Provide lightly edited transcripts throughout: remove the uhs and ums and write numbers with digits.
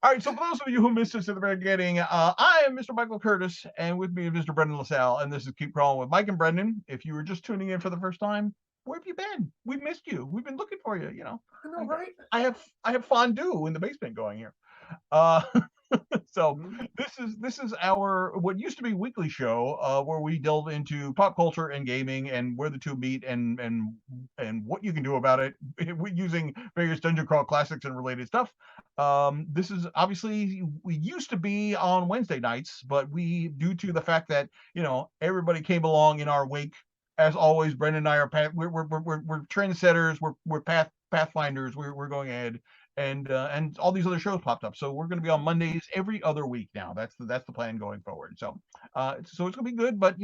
All right, so for those of you who missed us at the very beginning, I am Mr. Michael Curtis, and with me is Mr. Brendan LaSalle, and this is Keep Crawling with Mike and Brendan. If you were just tuning in for the first time, where have you been? We've missed you. We've been looking for you. I know, right? I have fondue in the basement going here. Uh, so Mhm. this is our what used to be weekly show where we delve into pop culture and gaming and where the two meet and what you can do about it using various dungeon crawl classics and related stuff. This is obviously we used to be on Wednesday nights, but we due to the fact that everybody came along in our wake. As always, Brendan and I are we're trendsetters. We're pathfinders. We're going ahead and all these other shows popped up. So we're going to be on Mondays every other week now. That's the plan going forward. So it's going to be good. But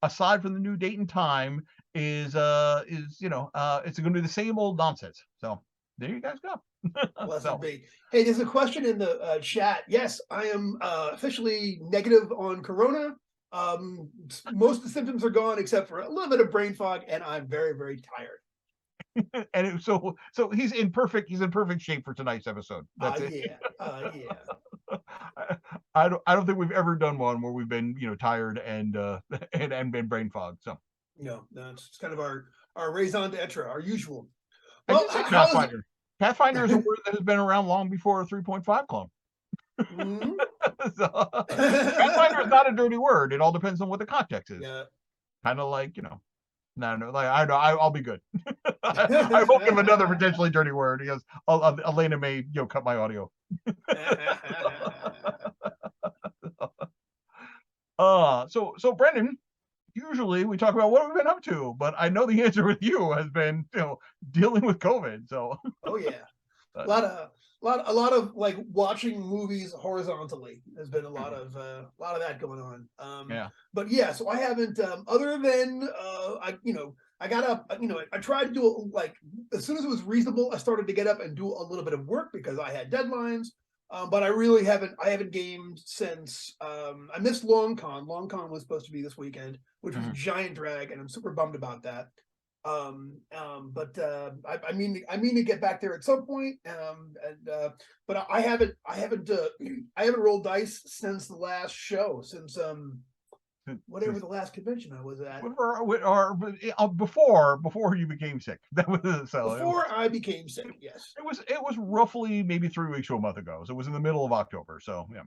aside from the new date and time, it's going to be the same old nonsense. So there you guys go. Blessed So be. Hey, there's a question in the chat. Yes, I am officially negative on Corona. Most of the symptoms are gone except for a little bit of brain fog, and I'm very, very tired. so he's in perfect shape for tonight's episode. That's it. Yeah, yeah. I don't think we've ever done one where we've been tired and and been brain fogged. So No, it's kind of our raison d'etre, our usual. I Well, did say how is Pathfinder. Pathfinder is a word that has been around long before a 3.5 clone. it? So, Pathfinder is not a dirty word. It all depends on what the context is. Yeah. Kind of like no, like I know I'll be good. I won't give another potentially dirty word because Elena may cut my audio. So Brendan, usually we talk about what we've been up to, but I know the answer with you has been dealing with COVID. So Oh yeah. uh, A lot of like watching movies horizontally. There's been a lot of that going on. yeah. But yeah, so I haven't other than I got up. I tried to do like as soon as it was reasonable. I started to get up and do a little bit of work because I had deadlines. But I really haven't. I haven't gamed since I missed Long Con. Long Con was supposed to be this weekend, which was a Mhm. giant drag, and I'm super bummed about that. But I mean to get back there at some point. But I haven't rolled dice since the last show, since whatever the last convention I was at Before you became sick. That was so before I became sick. Yes, it was roughly maybe 3 weeks to a month ago. So it was in the middle of October. So yeah.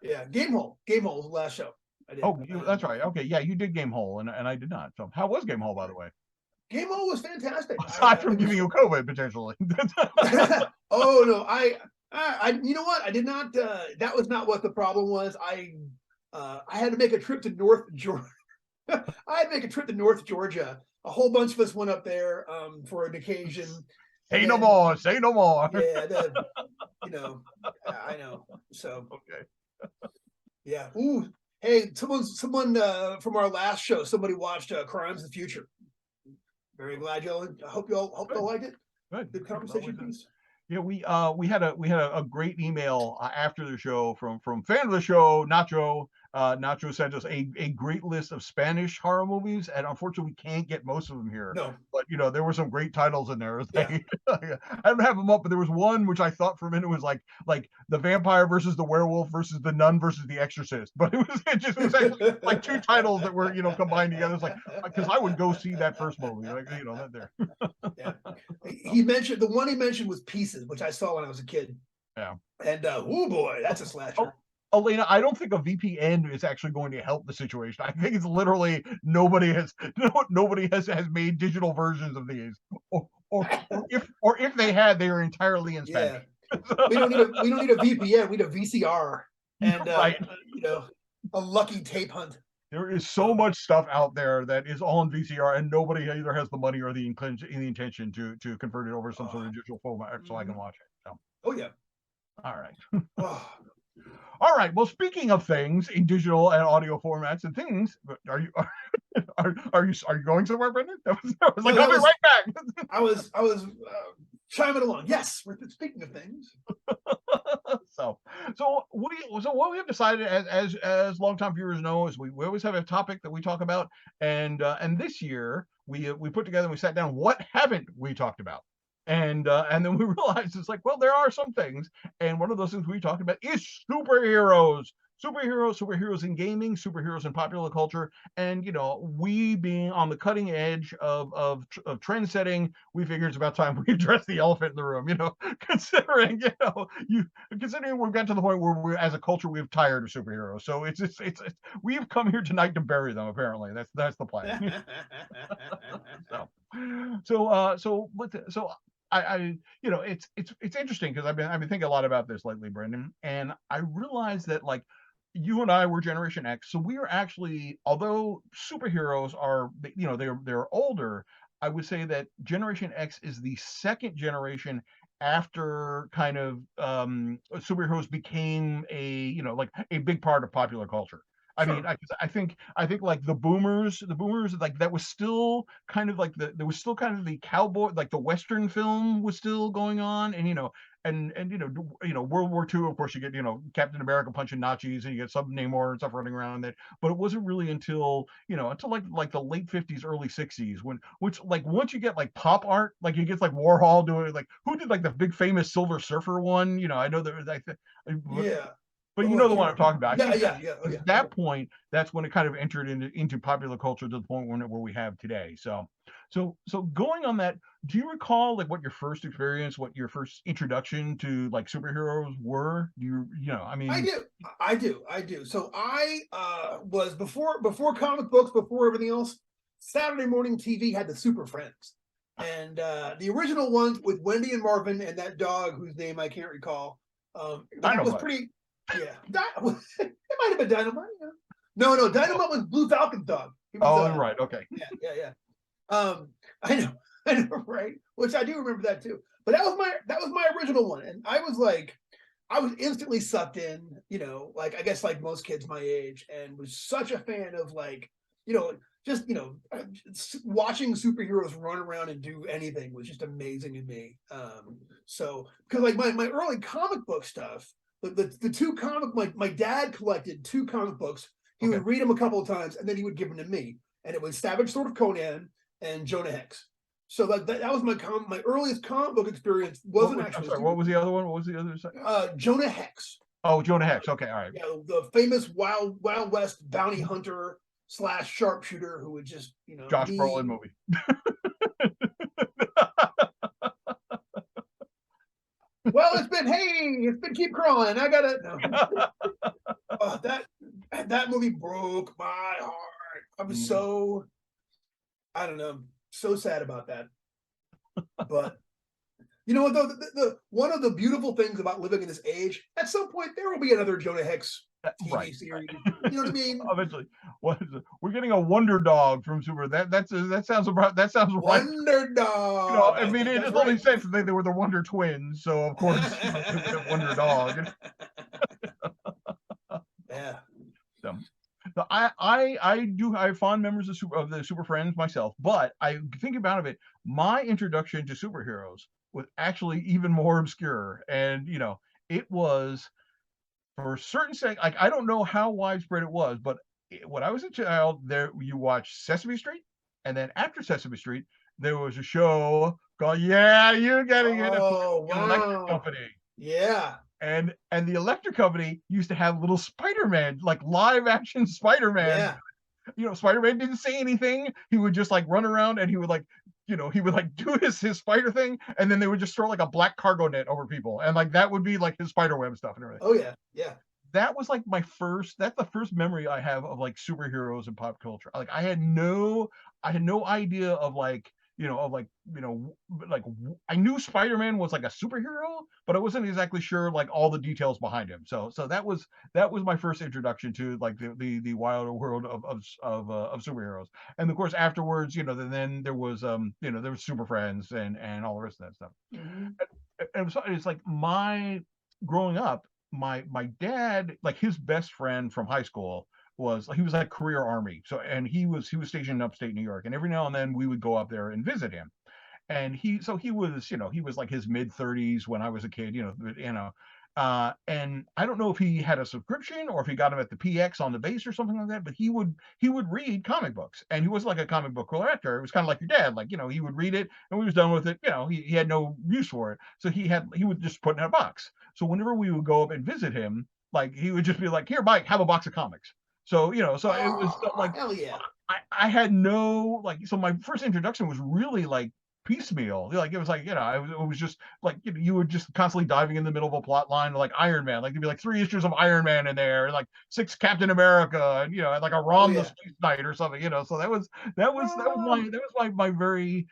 yeah. Game Hole was the last show I did. Oh, that's right. Okay, yeah, you did Game Hole, and I did not. So how was Game Hole, by the way? Game Hole was fantastic. Aside from giving you COVID potentially. Oh no, you know what? I did not. That was not what the problem was. I had to make a trip to North Georgia. I had to make a trip to North Georgia. A whole bunch of us went up there for an occasion. Say And no then, more. Say no more. yeah, you know, I know. So Okay. yeah. Ooh, hey, someone from our last show, somebody watched Crimes of the Future. Very glad y'all. I hope y'all liked it. Good. Good conversation piece. Yeah, we had a great email after the show from fan of the show, Nacho. Nacho sent us a great list of Spanish horror movies, and unfortunately, we can't get most of them here. No, But there were some great titles in there. yeah. I don't have them up, but there was one which I thought for a minute was like the vampire versus the werewolf versus the nun versus the exorcist. But it was actually like two titles that were combined together. It's like because I would go see that first movie, like that there. Yeah. He mentioned the one he mentioned was Pieces, which I saw when I was a kid. Yeah. And oh boy, that's a slasher. Elena, I don't think a VPN is actually going to help the situation. I think it's literally nobody has made digital versions of these, or if they had, they are entirely in Yeah. Spanish. We don't need a VPN. We need a VCR and Right. a lucky tape hunt. There is so much stuff out there that is on VCR, and nobody either has the money or the intention to convert it over some sort of digital format so I can watch it. So, Oh yeah. all right. Oh, All right. Well, speaking of things in digital and audio formats and things, are you going somewhere, Brendan? I was like, no, I'll be right back. I was chiming along. Yes, we're speaking of things. So what we have decided as longtime viewers know is we always have a topic that we talk about, and this year we put together and we sat down. What haven't we talked about? And then we realized it's like, well, there are some things, and one of those things we talked about is superheroes. Superheroes in gaming, superheroes in popular culture, and we being on the cutting edge of trend setting, we figured it's about time we address the elephant in the room. Considering considering we've got to the point where we, as a culture, we've tired of superheroes. So it's we've come here tonight to bury them. Apparently, that's the plan. so so I it's interesting because I've been thinking a lot about this lately, Brendan, and I realized that like you and I were Generation X, so we are actually, although superheroes are they're older, I would say that Generation X is the second generation after kind of superheroes became like a big part of popular culture. I mean, Sure. I think like the boomers like that was still kind of like there was still kind of the cowboy, like the Western film was still going on, and World War II, of course, you get Captain America punching Nazis, and you get some Namor and stuff running around that, but it wasn't really until like the late 50s, early 60s, which like once you get like pop art, like you get like Warhol doing, like who did like the big famous Silver Surfer one, I know there was like Yeah. but you Oh, I know the can't one I'm remember. talking about. I Yeah, think yeah, yeah. Oh, yeah. at that point, that's when it kind of entered into popular culture to the point where we have today. So going on that, do you recall like what your first experience, what your first introduction to like superheroes were? Do I I mean, do. I do. So I was before comic books, before everything else, Saturday morning TV had the Super Friends. And the original ones with Wendy and Marvin and that dog whose name I can't recall. That was Dynamite. pretty, yeah. It might have been Dynamite. Yeah. No, Oh, Dynamite was Blue Falcon's dog. He was oh, right. Okay. yeah. Um, I know, I know, right? Which I do remember that too. But that was my original one, and I was instantly sucked in. Like I guess like most kids my age, and was such a fan of like you know just watching superheroes run around and do anything was just amazing to me. So because like my early comic book stuff, the two comic my dad collected two comic books. He Okay. would read them a couple of times, and then he would give them to me, and it was Savage Sword of Conan and Jonah Hex. So that was my earliest comic book experience. Wasn't I'm actually sorry. What was the other one? What was the other side? Jonah Hex. Oh, Jonah Hex. Okay. All right. Yeah, the famous Wild West bounty hunter slash sharpshooter who would just Josh Brolin me. movie. Well, it's been keep crawling. I gotta no. That movie broke my heart. I was Mm. so I don't know, so sad about that. But you know what though? The one of the beautiful things about living in this age, at some point there will be another Jonah Hex Right. TV series. You know what I mean? Eventually, what is it? We're getting a Wonder Dog from Super. That sounds about that sounds right. Wonder Dog. I I mean, think it that's just only right. sense that they were the Wonder Twins, so of course, they would have Wonder Dog. Yeah. So, I have fond memories of the Super Friends myself, but I think about it, my introduction to superheroes was actually even more obscure, and it was for a certain sec. Like I don't know how widespread it was, but when I was a child, there you watched Sesame Street, and then after Sesame Street, there was a show called Yeah, You're Getting It, Oh the Electric wow. Company. Yeah. And the Electric Company used to have little Spider-Man, like live action Spider-Man. Yeah. Spider-Man didn't say anything. He would just like run around, and he would like do his spider thing, and then they would just throw like a black cargo net over people, and like that would be like his spider web stuff and everything. Oh yeah. Yeah. That was like that's the first memory I have of like superheroes and pop culture. Like I had no idea of like of like I knew Spider-Man was like a superhero, but I wasn't exactly sure like all the details behind him. So that was my first introduction to like the wilder world of superheroes. And of course afterwards, then there was there was Super Friends and all the rest of that stuff. Mhm. And so it's like my growing up, my dad, like his best friend from high school he was like career army. So and he was stationed in upstate New York, and every now and then we would go up there and visit him. And he was like his mid 30s when I was a kid, And I don't know if he had a subscription or if he got them at the PX on the base or something like that, but he would read comic books, and he was like a comic book collector. It was kind of like your dad, like, he would read it, and when he was done with it, he had no use for it, so he would just put it in a box. So whenever we would go up and visit him, like, he would just be like, "Here, Mike, have a box of comics." So so it was Oh, like, hell yeah. I had no, like, so my first introduction was really like piecemeal. Like, it was like, it was just like, you were just constantly diving in the middle of a plot line, like Iron Man. Like, there'd be like 3 issues of Iron Man in there, and like 6 Captain America, and and like a Oh Rom the yeah. Space Knight or something. So that was my very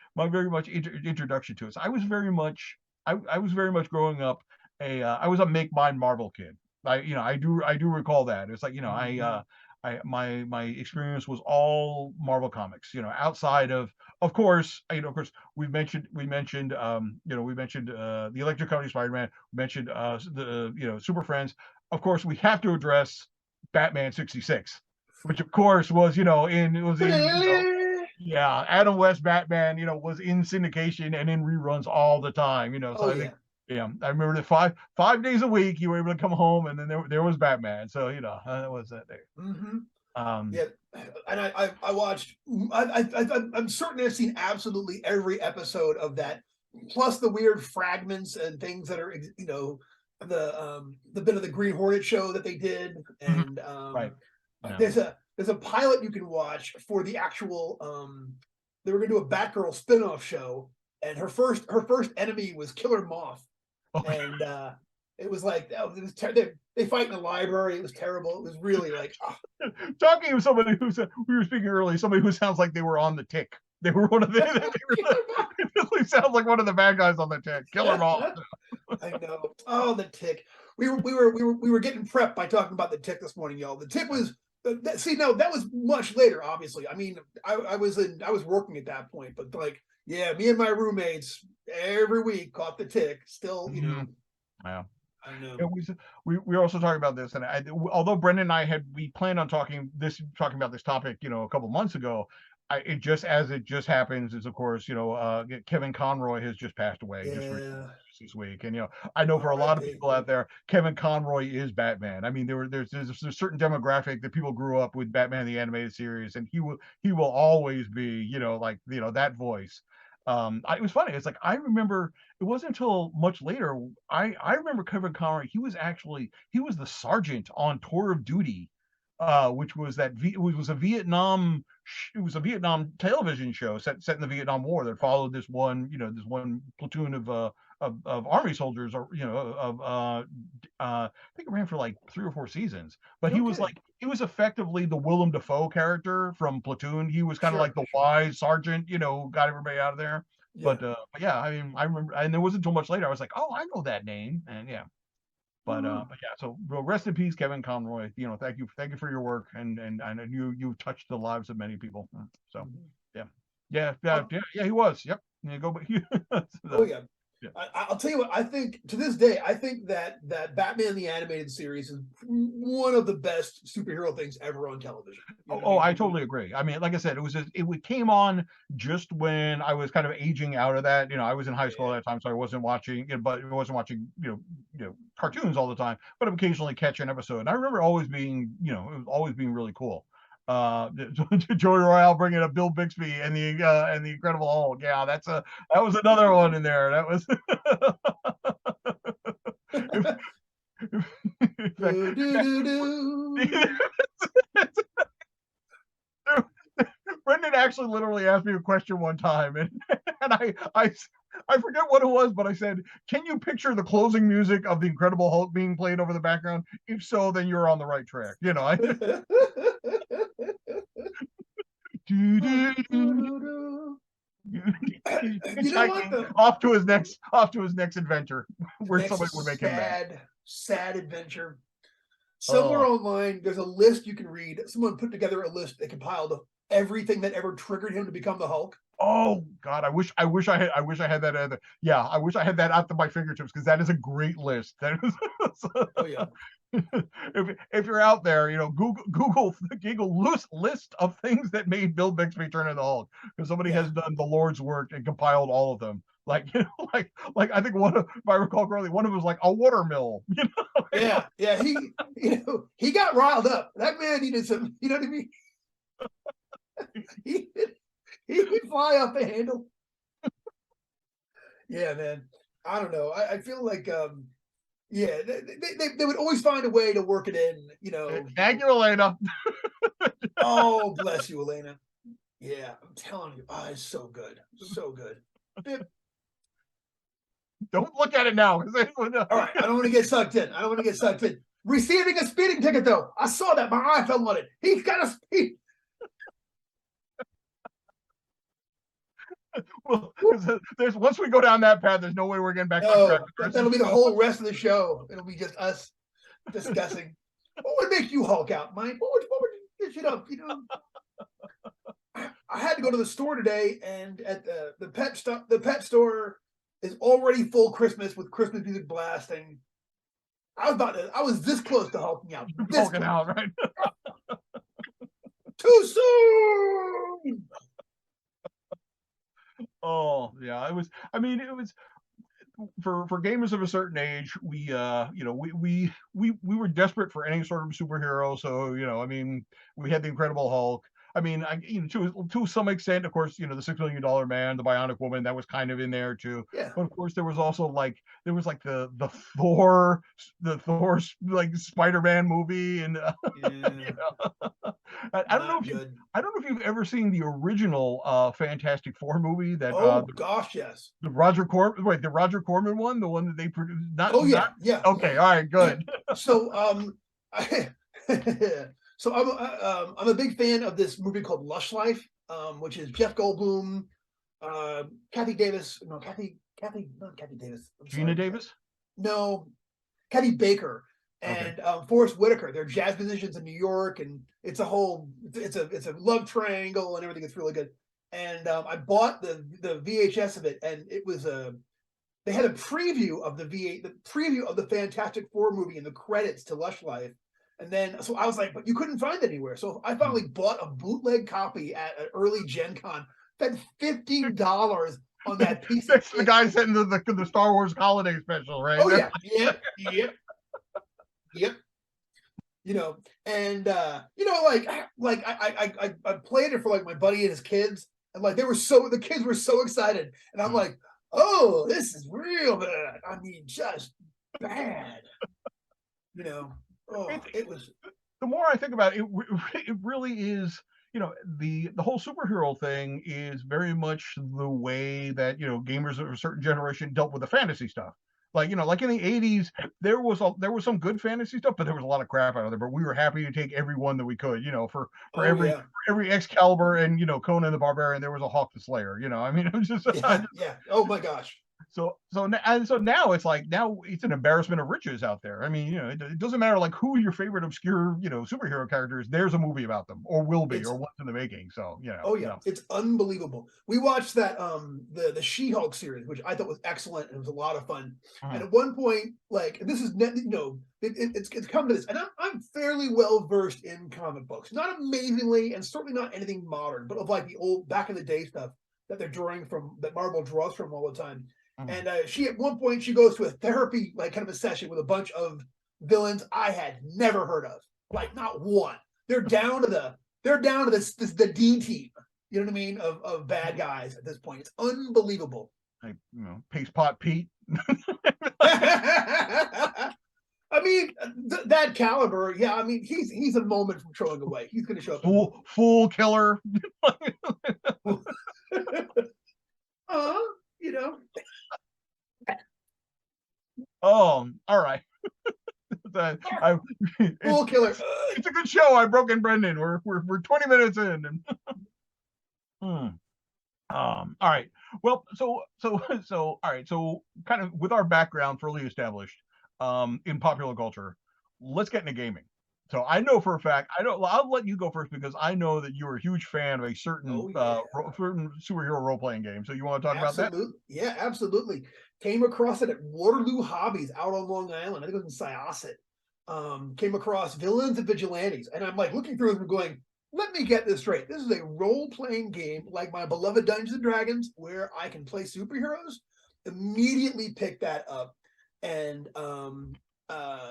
much introduction to it. So I was very much growing up I was a make mine Marvel kid. I do recall that. It's like, my experience was all Marvel comics. Outside of course, we mentioned the Electric Company Spider-Man. We mentioned the Super Friends. Of course, we have to address Batman 66, which of course was in it was in yeah, Adam West Batman, was in syndication and in reruns all the time. So Oh I think, yeah. yeah, I remember that five days a week you were able to come home, and then there was Batman. So that was that day. Mm-hmm. Um, Yeah, and I watched. I'm certain I've seen absolutely every episode of that, plus the weird fragments and things that are the bit of the Green Hornet show that they did, mhm, and right. Yeah. there's a pilot you can watch for the actual. They were going to do a Batgirl spinoff show, and her first enemy was Killer Moth, and it was like, oh, it was they fight in the library. It was terrible. It was really like, Talking of somebody we were speaking earlier, somebody who sounds like they were on the Tick. They were one of the. It really sounds like one of the bad guys on the Tick. Kill them all. I know. Oh, the Tick. We were getting prepped by talking about the Tick this morning, y'all. The Tick was see, no, that was much later. Obviously, I mean, I was working at that point, but like, yeah, me and my roommates every week caught the Tick. Still, Yeah. I know. And we were also talking about this, and although Brendan and we planned on talking about this topic, a couple months ago. It just happens is, of course, Kevin Conroy has just passed away just Yeah. this week, and I know for a lot of R.I.P. people out there, Kevin Conroy is Batman. I mean, there's a certain demographic that people grew up with Batman the animated series, and he will always be, that voice. It was funny. It's like, I remember it wasn't until much later. I remember Kevin Conroy. He was the sergeant on Tour of Duty, which was it was a Vietnam. It was a Vietnam television show set in the Vietnam War that followed this one platoon of army soldiers, or I think it ran for like 3 or 4 seasons. But No kidding. he was effectively the Willem Dafoe character from Platoon. He was kind of like Sure. the Sure. wise sergeant, got everybody out of there. Yeah. But yeah, I mean, I remember, and it wasn't until much later I was like, oh, I know that name, and yeah. Mhm. But yeah, so, well, rest in peace, Kevin Conroy. Thank you for your work, and you touched the lives of many people. So Mhm. yeah, yeah, yeah, Oh, yeah, yeah, he was. Yep. Yeah, go, but oh so, yeah. yeah. I'll tell you what. I think to this day, I think that Batman the animated series is one of the best superhero things ever on television. You know what I Oh, mean? I totally agree. I mean, like I said, it came on just when I was kind of aging out of that. I was in high school Yeah. at that time, so I wasn't watching, but I wasn't watching, cartoons all the time, but I would occasionally catch an episode. And I remember it was always being really cool. Joey Royale bringing up Bill Bixby and the Incredible Hulk. Yeah, that was another one in there. That was. In fact, Do, do, do, do. Brendan actually literally asked me a question one time, and and I forget what it was, but I said, "Can you picture the closing music of the Incredible Hulk being played over the background? If so, then you're on the right track." Do, do, do, do. You know what? Hitchhiking off to his next adventure, where somebody would Next make him mad. sad adventure. Somewhere Oh, online, there's a list you can read. Someone put together a list that compiled of everything that ever triggered him to become the Hulk. oh God! I wish I had that. Yeah, I wish I had that at my fingertips, because that is a great list. That is. Oh yeah. If you're out there, Google list of things that made Bill Bixby turn into Hulk, because somebody Yeah. has done the Lord's work and compiled all of them. Like, like I think one of, if I recall correctly, one of them was like a watermill. Yeah, yeah. He got riled up. That man needed some. You know what I mean? He he could fly off the handle. Yeah, man. I don't know. I feel like yeah, they would always find a way to work it in. Thank you, Elena. Oh, bless you, Elena. Yeah, I'm telling you, it's so good, so good. Don't look at it now. All right, I don't want to get sucked in. I don't want to get sucked in. Receiving a speeding ticket, though. I saw that. My eye fell on it. He's got a speed. Well, there's once we go down that path, there's no way we're getting back on track. That'll be the whole rest of the show. It'll be just us discussing. What would make you Hulk out, Mike? What would you get up? I had to go to the store today, and at the pet store is already full Christmas with Christmas music blasting. I was this close to hulking out. Hulking out, right? Too soon. Oh yeah, it was. I mean, it was for gamers of a certain age. We we were desperate for any sort of superhero. So I mean, we had the Incredible Hulk. I mean, to some extent, of course, the $6 Million Man, the Bionic Woman, that was kind of in there too. Yeah. But of course, there was also the Thor, like Spider-Man movie, and I don't know if you've ever seen the original Fantastic Four movie that. Gosh, yes. The Roger Corman one, the one that they produced. Yeah. Okay, all right, good. So So I'm a big fan of this movie called Lush Life, which is Jeff Goldblum, Kathy Davis. No, not Kathy Davis. Gina Davis? No, Kathy Baker and Forrest Whitaker. They're jazz musicians in New York, and it's a love triangle and everything. It's really good. And I bought the VHS of it, and it was they had a preview of the preview of the Fantastic Four movie in the credits to Lush Life. And then, so I was like, but you couldn't find it anywhere. So I finally bought a bootleg copy at an early Gen Con. Spent $15 on that piece. That's the guy sitting the Star Wars holiday special, right? Oh yeah, yep. And like I played it for like my buddy and his kids, and like the kids were so excited, and I'm like, oh, this is real bad. I mean, just bad. It was. The more I think about it, it really is. The whole superhero thing is very much the way that gamers of a certain generation dealt with the fantasy stuff. Like like in the '80s, there was some good fantasy stuff, but there was a lot of crap out of there. But we were happy to take every one that we could. For every Excalibur and Conan the Barbarian, there was a Hawk the Slayer. I mean, it was just yeah. Oh my gosh. So now it's like it's an embarrassment of riches out there. I mean, it doesn't matter like who your favorite obscure superhero character is. There's a movie about them, or will be, or what's in the making. So it's unbelievable. We watched that the She-Hulk series, which I thought was excellent, and it was a lot of fun. And at one point, like this is it's come to this, and I'm fairly well versed in comic books, not amazingly, and certainly not anything modern, but of like the old back in the day stuff that they're drawing from, that Marvel draws from all the time. And she at one point she goes to a therapy like kind of a session with a bunch of villains I had never heard of, like not one. They're down to the D team. You know what I mean? Of bad guys at this point. It's unbelievable. Like Paste Pot Pete. I mean that caliber. Yeah, I mean he's a moment from throwing away. He's going to show up. Fool killer. Oh, all right. Fool killer. It's a good show. I broke in Brendan. We're 20 minutes in. All right. Well, so all right. So kind of with our background fairly established in popular culture, let's get into gaming. So I know for a fact, I'll let you go first because I know that you're a huge fan of a certain certain superhero role-playing game. So you want to talk about that? Yeah, absolutely. Came across it at Waterloo Hobbies out on Long Island. I think it was in Syosset. Came across Villains and Vigilantes. And I'm like looking through it and going, let me get this straight. This is a role-playing game like my beloved Dungeons and Dragons where I can play superheroes, immediately picked that up, and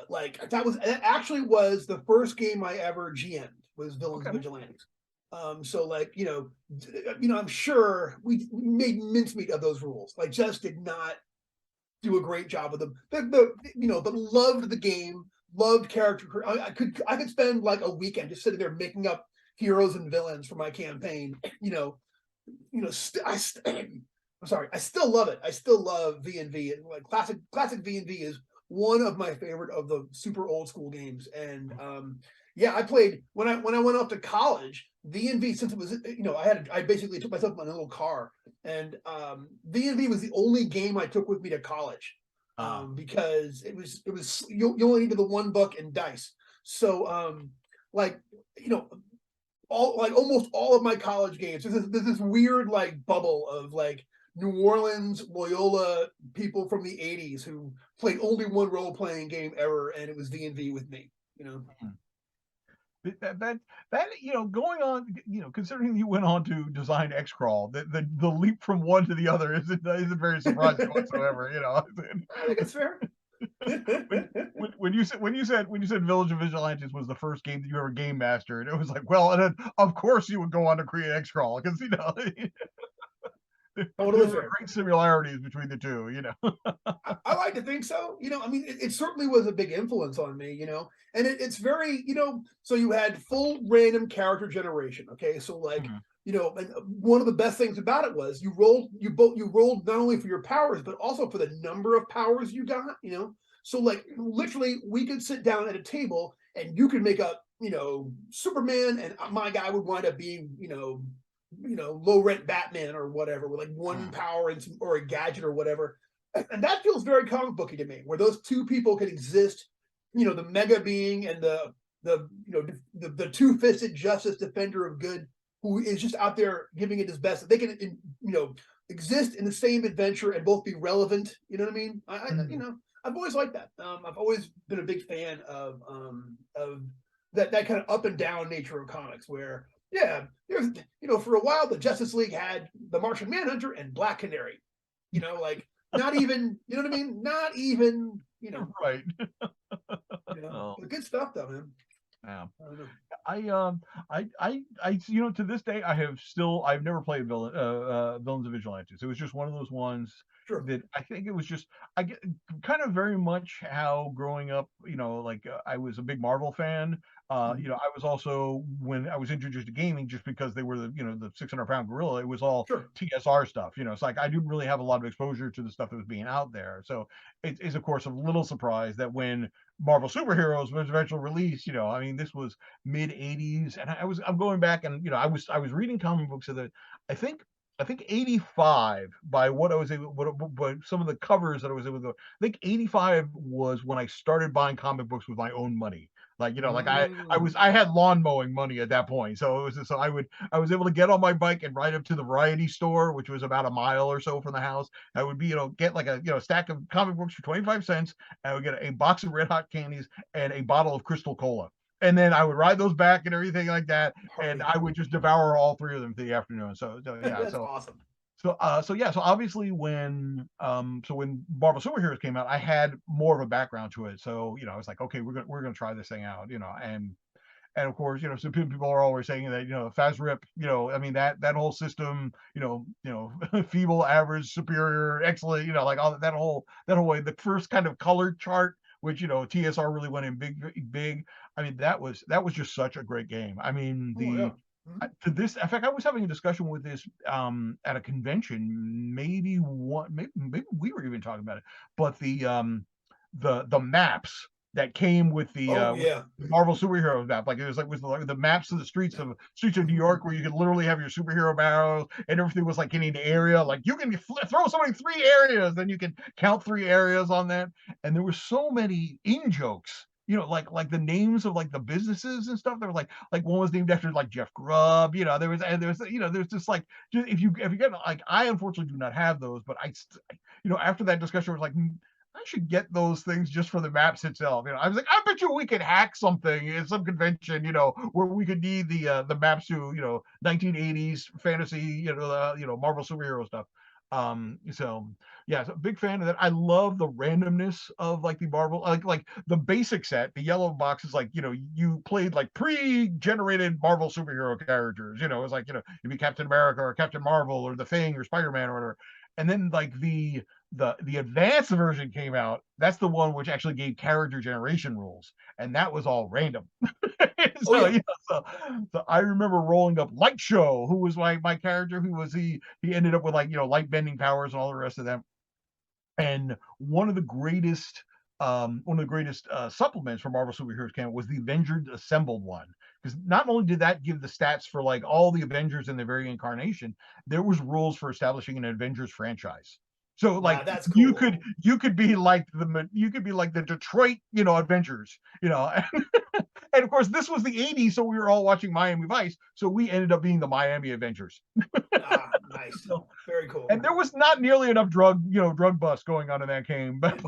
like that actually was the first game I ever GM'd, was Villains Okay. Vigilantes. So like, I'm sure we made mincemeat of those rules. Like, just did not do a great job with them. But loved the game, loved character. I could spend like a weekend just sitting there making up heroes and villains for my campaign. I'm sorry, I still love it. I still love V&V. And like classic V&V is one of my favorite of the super old school games. And yeah, I played when I went off to college. V&V, since it was, I basically took myself in a little car, and V&V was the only game I took with me to college, because it was you only needed the one book and dice. So like almost all of my college games, there's this weird like bubble of like New Orleans Loyola people from the 80s who played only one role playing game ever, and it was V&V with me. That going on, considering you went on to design X-Crawl, the leap from one to the other isn't very surprising whatsoever. I think it's fair. when you said Village of Vigilantes was the first game that you ever game mastered, it was like, well, and then, of course you would go on to create X-Crawl, because Totally there are fair. great similarities between the two. I like to think so. I mean, it certainly was a big influence on me, and it's very, so you had full random character generation. Okay. So like, Mhm. And one of the best things about it was you rolled not only for your powers, but also for the number of powers you got, So like literally we could sit down at a table and you could make up, Superman, and my guy would wind up being, low rent Batman or whatever, with like one power and or a gadget or whatever. And that feels very comic booky to me, where those two people can exist, the mega being and the two-fisted justice defender of good, who is just out there giving it his best. They can, exist in the same adventure and both be relevant. You know what I mean? I've always liked that. I've always been a big fan of that kind of up and down nature of comics, where yeah, there's for a while the Justice League had the Martian Manhunter and Black Canary. Like not even, you know what I mean? Not even, Right. But good stuff though, man. Yeah. I don't know. To this day, I've never played Villains of Vigilantes. It was just one of those ones Sure. that I think it was just, I get kind of very much how growing up, like I was a big Marvel fan. I was also, when I was introduced to gaming, just because they were the 600-pound gorilla, it was all Sure. TSR stuff. It's like I didn't really have a lot of exposure to the stuff that was being out there. So it is, of course, a little surprise that when Marvel Superheroes was eventually released, I mean, this was mid 80s, and I'm going back, and I was reading comic books of the, I think 85, by what I was able, what some of the covers that I was able to go. I think 85 was when I started buying comic books with my own money. Like, like I had lawn mowing money at that point. So it was, so I was able to get on my bike and ride up to the variety store, which was about a mile or so from the house. I would be, get like a stack of comic books for 25 cents. I would get a box of Red Hot candies and a bottle of Crystal Cola. And then I would ride those back and everything like that, and I would just devour all three of them for the afternoon. So yeah, That's awesome. So obviously when Marvel Superheroes came out, I had more of a background to it. So I was like, okay, we're gonna try this thing out, and of course, some people are always saying that, FASRIP, I mean, that whole system, feeble, average, superior, excellent, like all that whole way, the first kind of color chart, which TSR really went in big. I mean, that was just such a great game. I mean, to this, in fact, I was having a discussion with this at a convention, maybe we were even talking about it, but the maps that came with with Yeah. the Marvel superhero map, like it was like the maps of the streets of New York, where you could literally have your superhero barrels, and everything was like in an area. Like you can throw somebody 3 areas, then you can count 3 areas on that. And there were so many in jokes, like the names of like the businesses and stuff. There were like one was named after like Jeff Grubb. There's just like, if you get, like, I unfortunately do not have those, but after that discussion, I was like, I should get those things just for the maps itself. I was like, I bet you we could hack something in some convention, where we could need the maps to 1980s fantasy, Marvel superhero stuff. Yeah, so big fan of that. I love the randomness of like the Marvel, like the basic set. The yellow box is like, you played like pre-generated Marvel superhero characters. It's like, you'd be Captain America or Captain Marvel or the Thing or Spider-Man or whatever. And then like the advanced version came out. That's the one which actually gave character generation rules, and that was all random. Oh so yeah. you know, so I remember rolling up Light Show, who was my character, who was he ended up with like light bending powers and all the rest of them. And one of the greatest supplements for Marvel Superheroes Camp was the Avengers Assembled one, because not only did that give the stats for like all the Avengers in their very incarnation, there was rules for establishing an Avengers franchise. So like Wow, that's you cool. could you could be like the Detroit Avengers, and of course this was the '80s, so we were all watching Miami Vice, so we ended up being the Miami Avengers. Ah, nice. So, Very cool. and there was not nearly enough drug bust going on in that game, but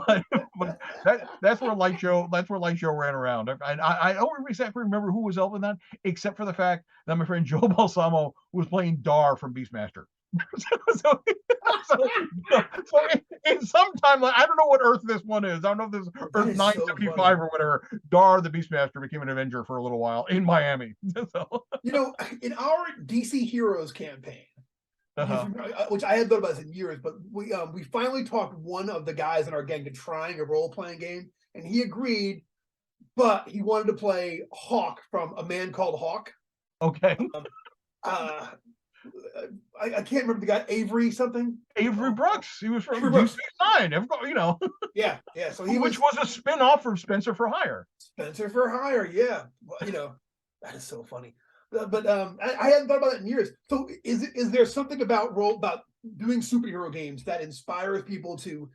that's where Light Show ran around. I don't exactly remember who was helping that, except for the fact that my friend Joe Balsamo was playing Dar from Beastmaster. so, so in some timeline, I don't know what Earth this one is. I don't know if this is That Earth is so 975 funny. or whatever. Dar the Beastmaster became an Avenger for a little while in Miami. So, In our DC Heroes campaign, uh-huh. which I hadn't thought about this in years, but we finally talked one of the guys in our gang to trying a role playing game, and he agreed, but he wanted to play Hawk from A Man Called Hawk. Okay. Uh, I can't remember the guy, Avery something. Avery Brooks. He was from Avery Deep Brooks. Space Nine, Yeah, yeah. So he which was was a spin-off from Spencer for Hire. Spencer for Hire. Yeah, well, that is so funny. But I hadn't thought about it in years. So is there something about doing superhero games that inspires people to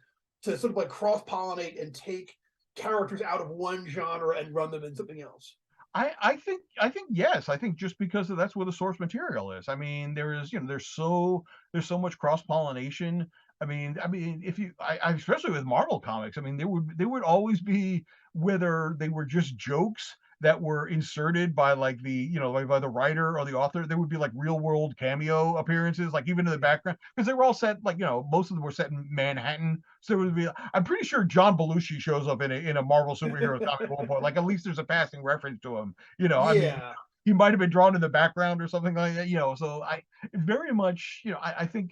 sort of like cross pollinate and take characters out of one genre and run them in something else? I think yes. I think just because that's where the source material is. I mean, there's so much cross pollination. I mean, if I especially with Marvel comics, I mean, there would always be, whether they were just jokes that were inserted by like like by the writer or the author, there would be like real world cameo appearances, like even in the Yeah. background, because they were all set like most of them were set in Manhattan. So it would be, I'm pretty sure John Belushi shows up in a Marvel superhero comic at one point. Like at least there's a passing reference to him. I mean, Yeah, he might have been drawn in the background or something like that. So I very much, I think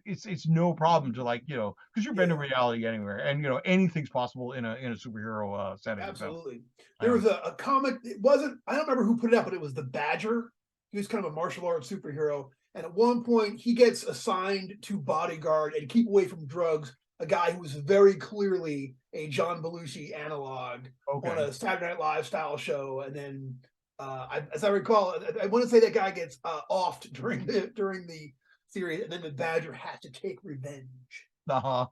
it's no problem to like, because you're bending yeah. reality anywhere, and anything's possible in a superhero setting. So Absolutely. There yeah. was a comic. It wasn't. I don't remember who put it out, but it was the Badger. He was kind of a martial arts superhero, and at one point he gets assigned to bodyguard and keep away from drugs a guy who was very clearly a John Belushi analog on Okay. a Saturday Night Live style show. And then, as I recall, I want to say that guy gets offed during the series, and then the Badger has to take revenge. Uh-huh.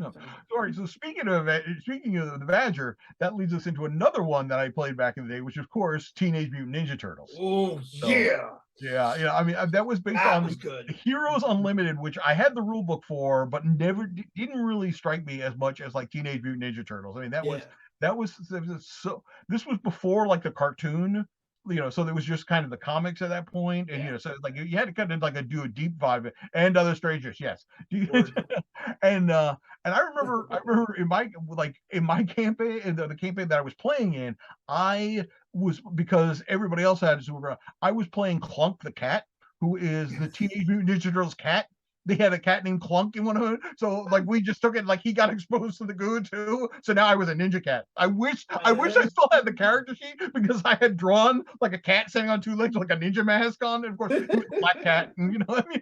No. So, Sorry. So speaking of the Badger, that leads us into another one that I played back in the day, which of course Teenage Mutant Ninja Turtles. oh So yeah, yeah, I mean, that was based that on was good. the Heroes Unlimited, which I had the rule book for, but never didn't really strike me as much as like Teenage Mutant Ninja Turtles. I mean, Yeah. so this was before like the cartoon, so there was just kind of the comics at that point, and Yeah. so like you had to kind of like do a deep dive, and other strangers, yes. Word. And I remember in my campaign, in the campaign that I was playing in, I was, because everybody else had a superhero, I was playing Clunk the cat, who is the Teenage Mutant Ninja Turtles cat. They had a cat named Clunk in one of them, so like we just took it, like he got exposed to the goo too. So now I was a ninja cat. I wish I still had the character sheet, because I had drawn like a cat sitting on two legs with like a ninja mask on, and of course it was a black cat, and I mean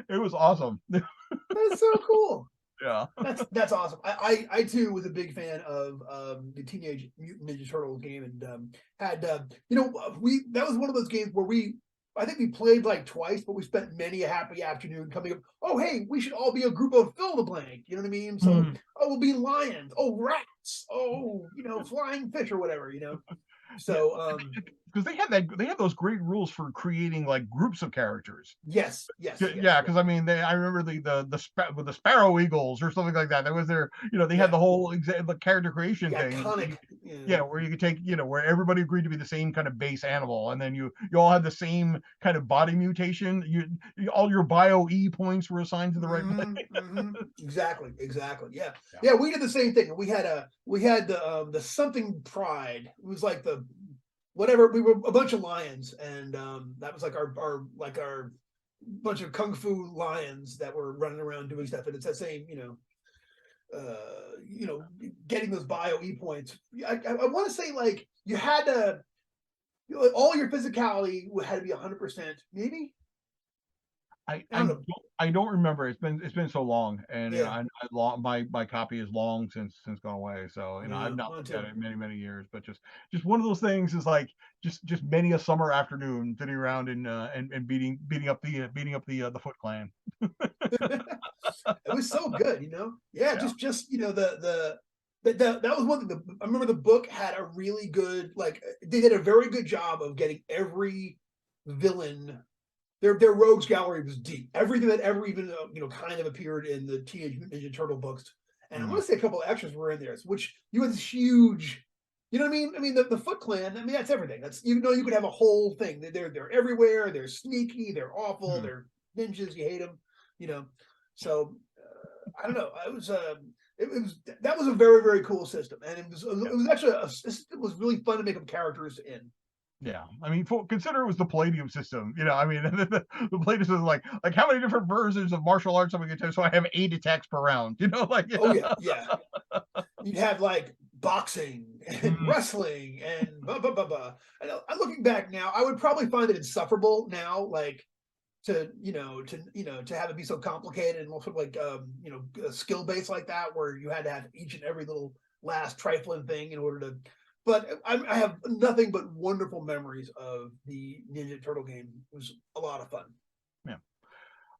it was awesome. That's so cool. Yeah. That's awesome. I too was a big fan of the Teenage Mutant Ninja Turtles game, and had we that was one of those games where I think we played like twice, but we spent many a happy afternoon coming up. Oh, hey, we should all be a group of fill the blank. You know what I mean? So, Mm. we'll be lions. Oh, rats. Oh, flying fish or whatever. Yeah. So, because they had those great rules for creating like groups of characters. Yes, yes, yes, Yeah, yes. because I mean, I remember with the Sparrow Eagles or something like that. That was their, they had Yeah. the whole the character creation The thing. iconic. Yeah, where you could take, where everybody agreed to be the same kind of base animal, and then you all had the same kind of body mutation. All your bio E points were assigned to the right place. Exactly, exactly. Yeah, Yeah. yeah. We did the same thing. We had the something pride. It was like the whatever. We were a bunch of lions, and that was like our bunch of kung fu lions that were running around doing stuff. And it's that same, getting those bio E points. I want to say like you had to, all your physicality had to be 100%, maybe. I I I don't don't know. I don't remember. It's been so long, and Yeah, my copy is long since gone away. So I've yeah, not mine looked at too. it in many years. But just one of those things is like just many a summer afternoon sitting around and beating up the Foot Clan. It was so good, Yeah, Yeah. just that was one thing. I remember the book had a really good, like they did a very good job of getting every villain. Their rogues gallery was deep. Everything that ever even kind of appeared in the Teenage Mutant Ninja Turtle books, and I want Mm. to say a couple of extras were in there, which you had this huge. You know what I mean? I mean the Foot Clan. I mean that's everything. That's you could have a whole thing. They're everywhere. They're sneaky. They're awful. Mm. They're ninjas. You hate them. You know. So I don't know. I was it was that was a very very cool system, and it was actually a system was really fun to make them characters in. Yeah, I mean, consider it was the Palladium system. I mean, the Palladium system, like how many different versions of martial arts am I going to? So I have 8 attacks per round. Like Oh yeah, yeah. You'd have like boxing and Mm. wrestling and blah blah blah blah. I'm looking back now, I would probably find it insufferable now, like to have it be so complicated and also like skill based like that, where you had to have each and every little last trifling thing in order to. But I have nothing but wonderful memories of the Ninja Turtle game. It was a lot of fun. Yeah.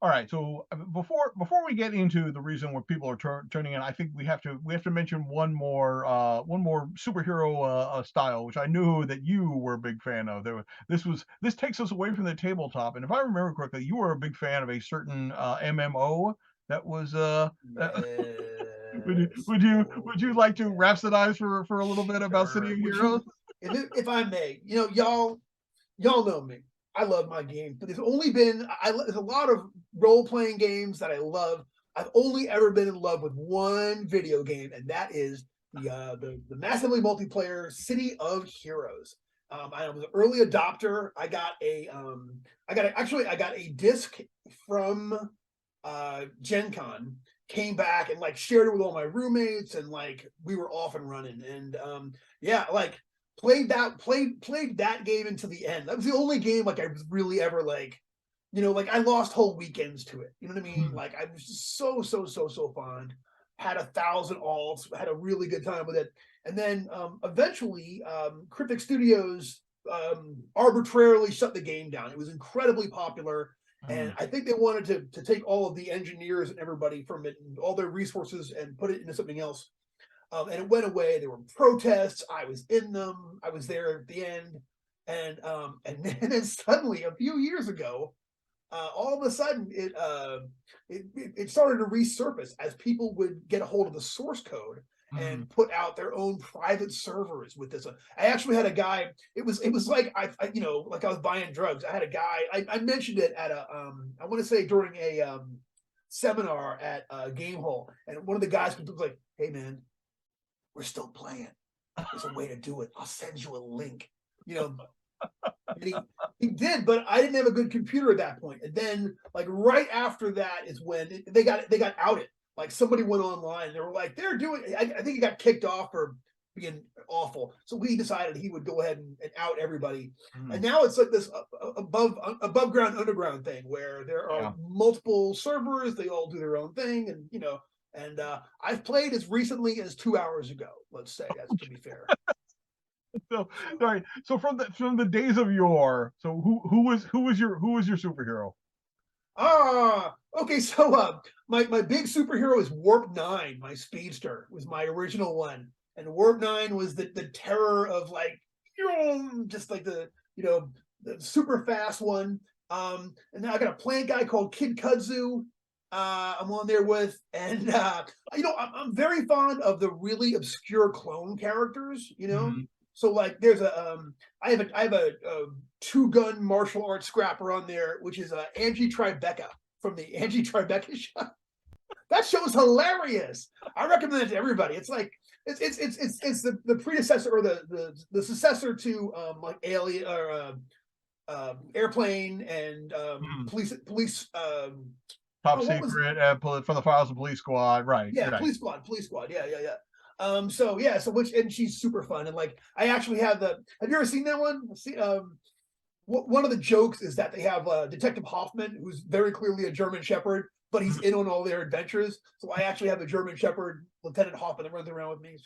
All right. So before we get into the reason where people are turning in, I think we have to mention one more superhero style, which I knew that you were a big fan of. This takes us away from the tabletop, and if I remember correctly, you were a big fan of a certain MMO that was Yes. would you Oh like to yeah. rhapsodize for a little bit about City Sure. of Would Heroes? you, if I may, y'all know me. I love my games, but there's only been there's a lot of role playing games that I love. I've only ever been in love with one video game, and that is the massively multiplayer City of Heroes. I was an early adopter. I got a disc from Gen Con, came back and like shared it with all my roommates, and like we were off and running. And yeah, like played that game until the end. That was the only game like I was really ever like, like I lost whole weekends to it. You know what I mean? Hmm. Like I was just so fond. Had 1,000 alts, had a really good time with it. And then eventually Cryptic Studios arbitrarily shut the game down. It was incredibly popular, Hmm. and I think they wanted to take all of the engineers and everybody from it and all their resources and put it into something else. And it went away. There were protests. I was in them. I was there at the end, and then suddenly a few years ago, all of a sudden it started to resurface as people would get a hold of the source code Hmm. and put out their own private servers with this. I actually had a guy. It was like like I was buying drugs. I had a guy. I mentioned it at a I want to say during a seminar at Game Hole, and one of the guys was like, "Hey man, we're still playing. There's a way to do it. I'll send you a link." You know, and he did, but I didn't have a good computer at that point. And then, like right after that, is when they got outed. Like somebody went online, and they were like, they're doing. I think he got kicked off for being awful. So we decided he would go ahead and out everybody. Hmm. And now it's like this above ground underground thing where there are Yeah. multiple servers. They all do their own thing, and And I've played as recently as 2 hours ago. Let's say that's to be fair. So sorry. So from the days of yore. So who was your superhero? Okay. So my big superhero is Warp 9. My speedster was my original one, and Warp 9 was the terror of like just like the super fast one. And then I got a plant guy called Kid Kudzu. I'm on there with, and I'm very fond of the really obscure clone characters. Mhm. So like there's I have a 2-gun martial arts scrapper on there, which is Angie Tribeca from the Angie Tribeca show. That show's hilarious. I recommend it to everybody. It's like it's the predecessor or the successor to like Alien or Airplane and Mhm. police. Top Oh, what was secret for the files of police squad. Right. yeah, Right. police squad. Yeah, yeah, yeah. So yeah, so which and she's super fun and like I actually have the. Have you ever seen that one? See, one of the jokes is that they have Detective Hoffman, who's very clearly a German Shepherd, but he's Mhm. in on all their adventures. So I actually have a German Shepherd, Lieutenant Hoffman, that runs around with me.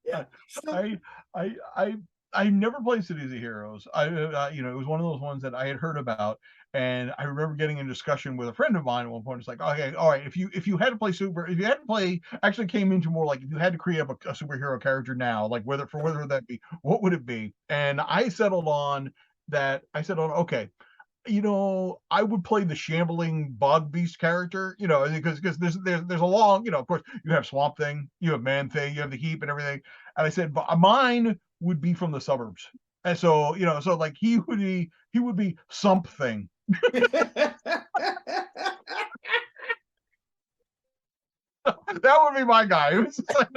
Yeah, still. I I I I never played Cities of Heroes. It was one of those ones that I had heard about, and I remember getting in discussion with a friend of mine at one point. It's like, okay, all right, if you had to play if you had to play, actually came into more like if you had to create a superhero character now, like whether that be, what would it be? And I settled on that. I said, on okay, I would play the shambling bog beast character, because there's a long, of course, you have Swamp Thing, you have Man Thing, you have the Heap and everything. And I said, but mine would be from the suburbs. And so, so like he would be something. That would be my guy. It was just like,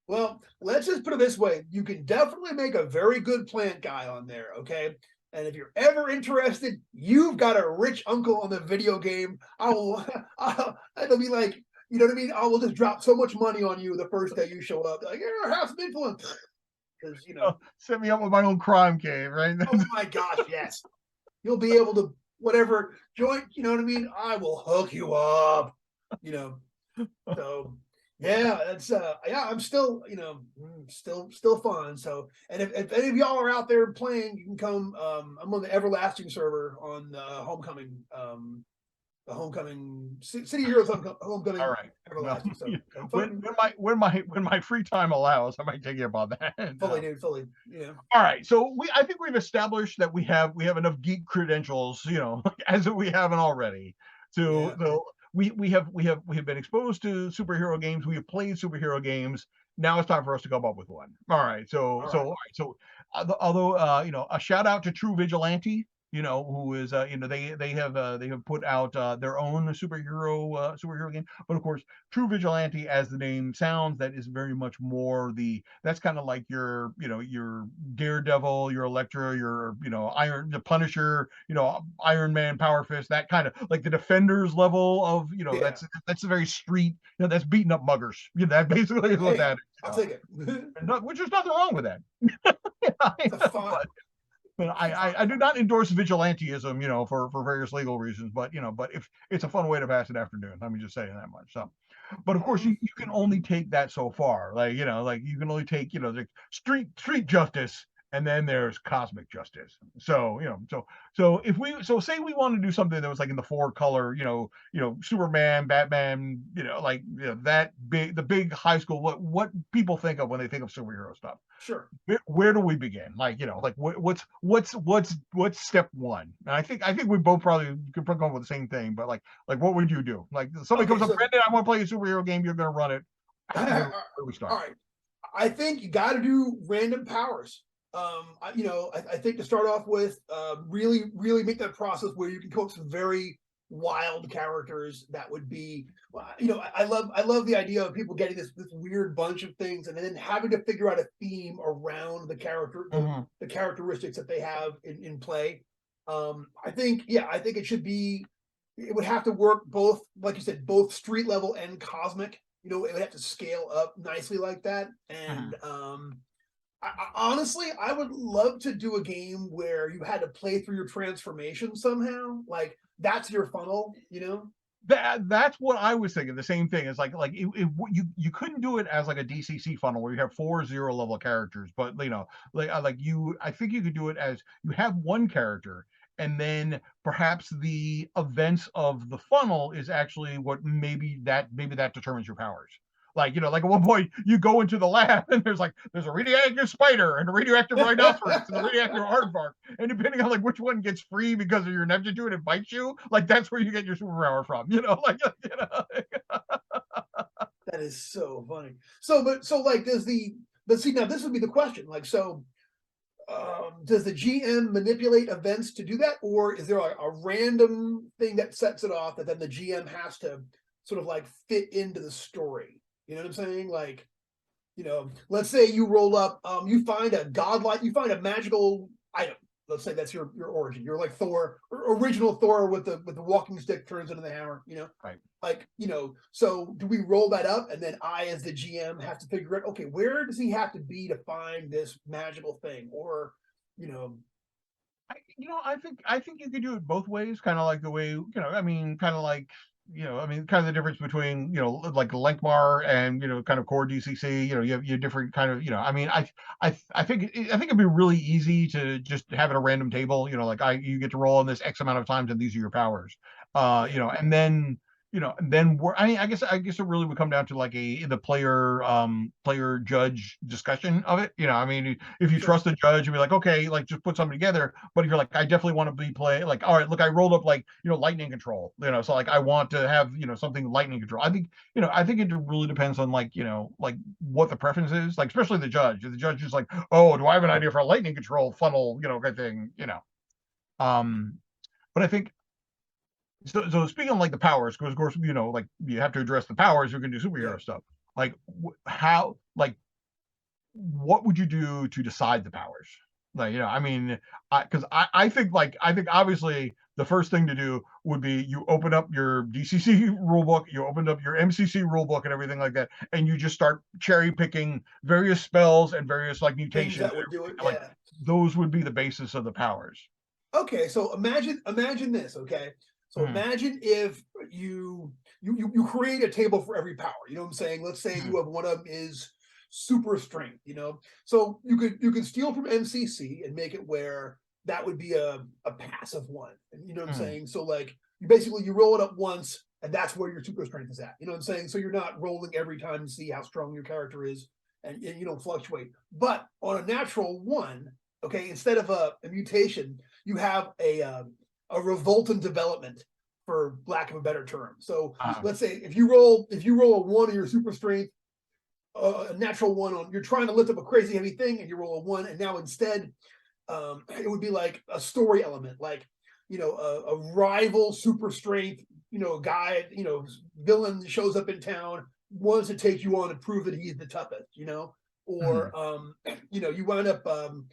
Well, let's just put it this way: you can definitely make a very good plant guy on there. Okay. And if you're ever interested, you've got a rich uncle on the video game. I will, it'll be like, you know what I mean? I will just drop so much money on you the first day you show up. Like, here, have some influence. Because, set me up with my own crime cave, right? oh my gosh, yes. You'll be able to, whatever joint, you know what I mean? I will hook you up, you know. So yeah, it's yeah, I'm still, still fun. So and if any of y'all are out there playing, you can come. I'm on the Everlasting server on the Homecoming City Heroes All Homecoming right. Well, Everlasting. So come when find me. when my free time allows, I might take you up on that. Fully, dude, fully. All right, so I think we've established that we have enough geek credentials, as we haven't already. Yeah. So we have been exposed to superhero games. We have played superhero games. Now it's time for us to come up with one. All right, so All so right. all right, so although a shout out to True Vigilante, who is they have put out their own superhero game, but of course True Vigilante, as the name sounds, that is very much more that's kind of like your Daredevil, your Elektra, your the Punisher, Iron Man, Power Fist, that kind of like the Defenders level of Yeah. that's a very street, that's beating up muggers. That basically is what Hey, that is. I'll take it. Which there's nothing wrong with that. It's a fun. But It's a fun. I do not endorse vigilantism, for various legal reasons. But if it's a fun way to pass an afternoon, let me just say that much. So, but of course, you can only take that so far. Like you can only take the street justice, and then there's cosmic justice. So so say we want to do something that was like in the four color, Superman, Batman, that the big high school, what people think of when they think of superhero stuff. Sure. Where do we begin? Like what's step one? And I think we both probably could come up with the same thing, but like what would you do? Like somebody Okay. comes up, So Brendan, I want to play a superhero game. You're going to run it. Where all do we start? right. I think you got to do random powers. I think to start off with, really, really make that process where you can come up with some very wild characters that would be, I love the idea of people getting this weird bunch of things and then having to figure out a theme around the character, Mhm. the characteristics that they have in play. I think it would have to work both, like you said, both street level and cosmic. It would have to scale up nicely like that. And Mhm. honestly, I would love to do a game where you had to play through your transformation somehow. Like that's your funnel. That's what I was thinking. The same thing. It's like you couldn't do it as like a DCC funnel where you have 4 level characters, but I think you could do it as you have one character, and then perhaps the events of the funnel is actually what maybe that determines your powers. Like, like at one point you go into the lab and there's a radioactive spider and a radioactive rhinoceros and a radioactive aardvark, and depending on like which one gets free because of your ineptitude and bites you, like that's where you get your superpower from. Like That is so funny. So, like, but see, now this would be the question. Like, so, does the GM manipulate events to do that, or is there a random thing that sets it off that then the GM has to sort of like fit into the story? You know what I'm saying? Like, let's say you roll up, you find you find a magical item. Let's say that's your origin. You're like Thor, original Thor with the walking stick turns into the hammer. right. Like, so do we roll that up, and then I, as the GM, have to figure out, okay, where does he have to be to find this magical thing, or, I think you could do it both ways, kind of like the way, I mean, kind of like, kind of the difference between, like Lenkmar and, kind of core DCC, you have different kind of, I mean, I think it'd be really easy to just have it a random table, like you get to roll on this X amount of times and these are your powers. And then, I guess it really would come down to like the player judge discussion of it. I mean, if you Sure. trust the judge and be like, okay, like just put something together. But if you're like, I definitely want to be playing, like, all right, look, I rolled up like, lightning control, so like I want to have, something lightning control. I think it really depends on like, like what the preference is, like especially the judge. If the judge is like, oh, do I have an idea for a lightning control funnel, kind of thing. But I think so speaking of like the powers, because of course, like you have to address the powers, you can do Yeah. superhero stuff. Like how, like what would you do to decide the powers? Like, I mean, because I think obviously the first thing to do would be you open up your DCC rulebook, you open up your MCC rulebook and everything like that, and you just start cherry picking various spells and various like Things mutations. that would do it. Like Yeah. those would be the basis of the powers. Okay, so imagine this. Okay, so Mm, imagine if you create a table for every power. You know what I'm saying? Let's say mm, you have one of them is super strength. So you could steal from MCC and make it where that would be a passive one. And you know what I'm mm. saying? So like you roll it up once, and that's where your super strength is at. You know what I'm saying? So you're not rolling every time to see how strong your character is, and you don't fluctuate. But on a natural one, okay, instead of a mutation, you have a revoltant development, for lack of a better term. So Uh, let's say if you roll a one of your super strength, a natural one on, you're trying to lift up a crazy heavy thing, and you roll a one, and now instead, it would be like a story element, like a rival super strength, guy, villain shows up in town, wants to take you on to prove that he's the toughest, mm. or you wind up, an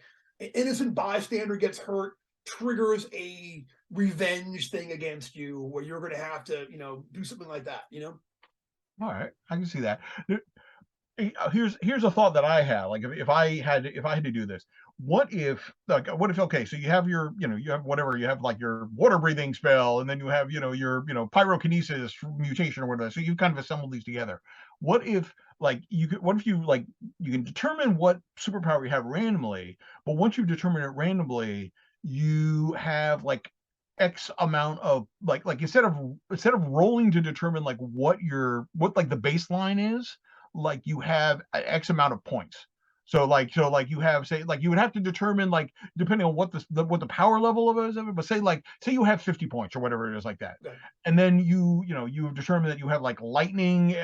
innocent bystander gets hurt, triggers a revenge thing against you, where you're going to have to, do something like that. All right, I can see that. Here's a thought that I have. Like if I had to do this, what if okay, so you have your you have whatever you have like your water breathing spell, and then you have your pyrokinesis mutation or whatever. So you kind of assemble these together. What if like you could? What if you like you can determine what superpower you have randomly, but once you determine it randomly, you have like X amount of like instead of rolling to determine like what like the baseline is, like you have X amount of points. So like you have say like you would have to determine like depending on what what the power level of it is, but say you have 50 points or whatever it is like that, Okay. and then you determine that you have like lightning,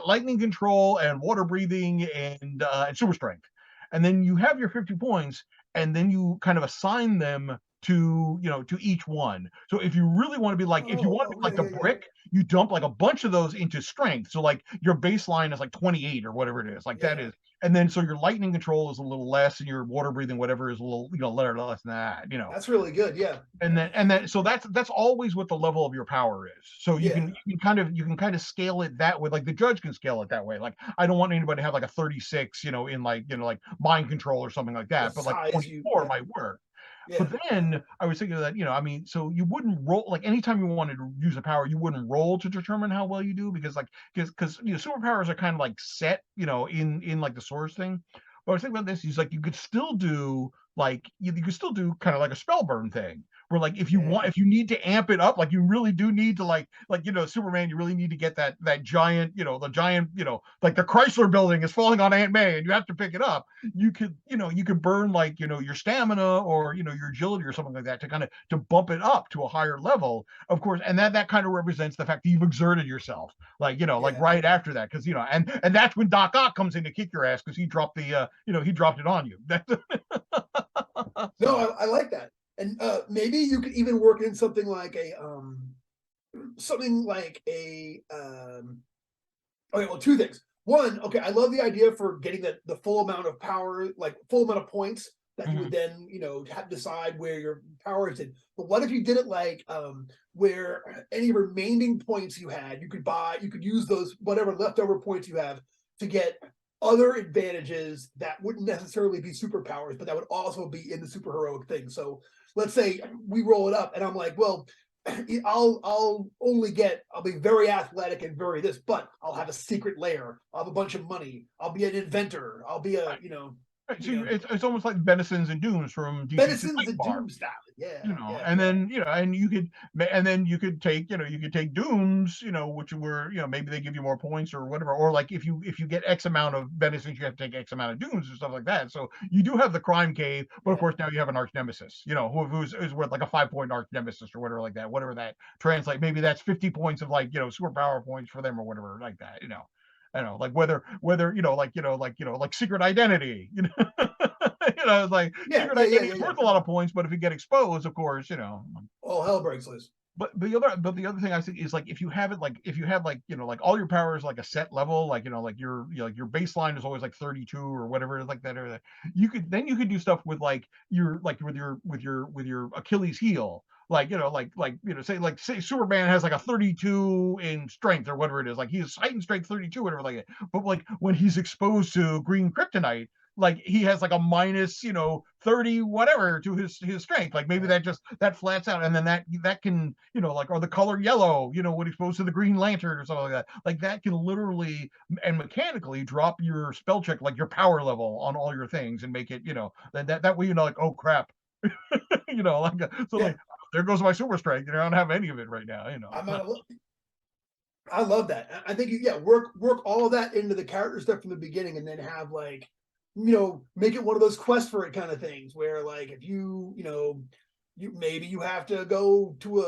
lightning control and water breathing and super strength, and then you have your 50 points, and then you kind of assign them to each one. So if you really want to be like if you want to be Yeah, like a yeah, yeah. brick, you dump like a bunch of those into strength. So like your baseline is like 28 or whatever it is. Like that Yeah. is, and then so your lightning control is a little less, and your water breathing whatever is a little less than that. That's really good. Yeah. And then so that's always what the level of your power is. So Yeah. you can kind of scale it that way. Like the judge can scale it that way. Like I don't want anybody to have like a 36, in like like mind control or something like The that, but like size you, 24 yeah. might work. But Yeah. then I was thinking that, I mean, so you wouldn't roll like anytime you wanted to use a power, you wouldn't roll to determine how well you do because superpowers are kind of like set, in like the source thing. But I was thinking about this, is like you could still do like you can still do kind of like a spell burn thing, where like if Yeah. if you need to amp it up, like you really do need to like Superman, you really need to get that giant, the giant, like the Chrysler building is falling on Aunt May and you have to pick it up. You could burn like your stamina or your agility or something like that to kind of to bump it up to a higher level, of course, and that kind of represents the fact that you've exerted yourself, like Yeah. right after that, because and that's when Doc Ock comes in to kick your ass because he dropped he dropped it on you. No, So I like that. And maybe you could even work in something like okay, well, two things. One, okay, I love the idea for getting the full amount of power, like full amount of points that you would mhm. then, have to decide where your power is in. But what if you did it like where any remaining points you had, you could use those whatever leftover points you have to get other advantages that wouldn't necessarily be superpowers, but that would also be in the superheroic thing. So let's say we roll it up and I'm like, well, I'll be very athletic and very this, but I'll have a secret lair. I'll have a bunch of money. I'll be an inventor. I'll be a, Right, you so know, it's almost like Benisons and Dooms from DC's medicines and Nightmare. doom style. Yeah, yeah, And yeah, then and you could take Dooms, which were maybe they give you more points or whatever, or like if you get X amount of Benisons, you have to take X amount of Dooms or stuff like that. So you do have the crime cave, but of yeah, course now you have an arch nemesis, who's worth like a 5 point arch nemesis or whatever like that, whatever that translate. Maybe that's 50 points of like superpower points for them or whatever like that. I don't know, like whether like secret identity, it's like yeah, secret yeah, yeah, identity yeah, is yeah. worth a lot of points, but if you get exposed, of course, All hell breaks loose. but the other thing I think is like if you have it like if you have like all your power is like a set level, like like your baseline is always like 32 or whatever it is like that, or that you could do stuff with like your like with your Achilles heel, like say Superman has like a 32 in strength or whatever it is, like he's heightened strength 32 whatever like it, but like when he's exposed to green kryptonite, like he has like a minus 30 whatever to his strength, like maybe Yeah, that flats out, and then that can like, or the color yellow, when exposed to the Green Lantern or something like that can literally and mechanically drop your spell check, like your power level on all your things, and make it that way like, oh crap, like so yeah. like there goes my super strength, I don't have any of it right now, I'm out of I love that. I think yeah, work all of that into the character stuff from the beginning, and then have like, make it one of those quest for it kind of things where like if you maybe you have to go to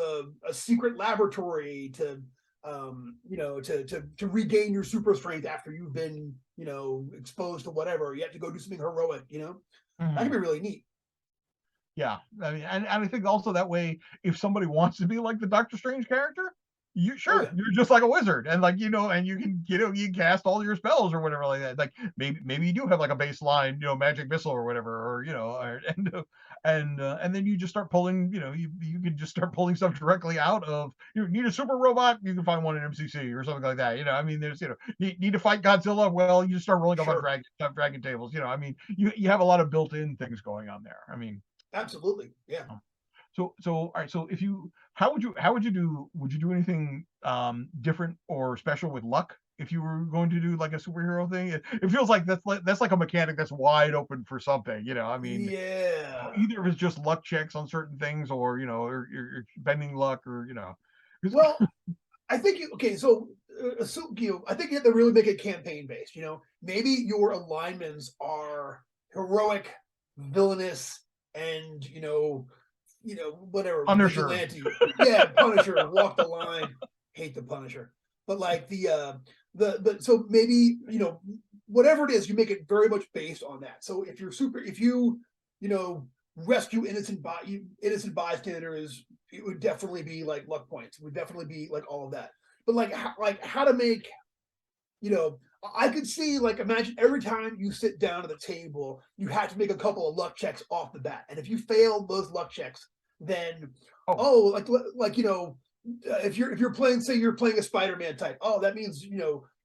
a secret laboratory to to regain your super strength after you've been exposed to whatever. You have to go do something heroic. That could Mhm. be really neat. Yeah, I mean, and I think also that way, if somebody wants to be like the Doctor Strange character, Oh sure, yeah, you're just like a wizard, and like and you can you cast all your spells or whatever like that. Like maybe you do have like a baseline magic missile or whatever, or and then you just start pulling, you can just start pulling stuff directly out of, you need a super robot, you can find one in MCC or something like that. I mean, there's need to fight Godzilla, well, you just start rolling up on sure, dragon tables. I mean, you have a lot of built-in things going on there. I mean. absolutely, yeah. So all right. So if you how would you do anything different or special with luck if you were going to do like a superhero thing? It feels like that's like a mechanic that's wide open for something. I mean, Yeah. either if it's just luck checks on certain things, or or you're bending luck, or 'cause- Well, I think okay. So I think you have to really make it campaign based. Maybe your alignments are heroic, villainous, and whatever Punisher. vigilante. Yeah, Punisher, walk the line. Hate the Punisher, but like so maybe whatever it is, you make it very much based on that. So if you know rescue innocent bystanders, it would definitely be like luck points. It would definitely be like all of that. But like how to make I could see, like, imagine every time you sit down at the table, you have to make a couple of luck checks off the bat, and if you fail those luck checks, then Oh, oh, like if you're playing, say you're playing a Spider-Man type, oh, that means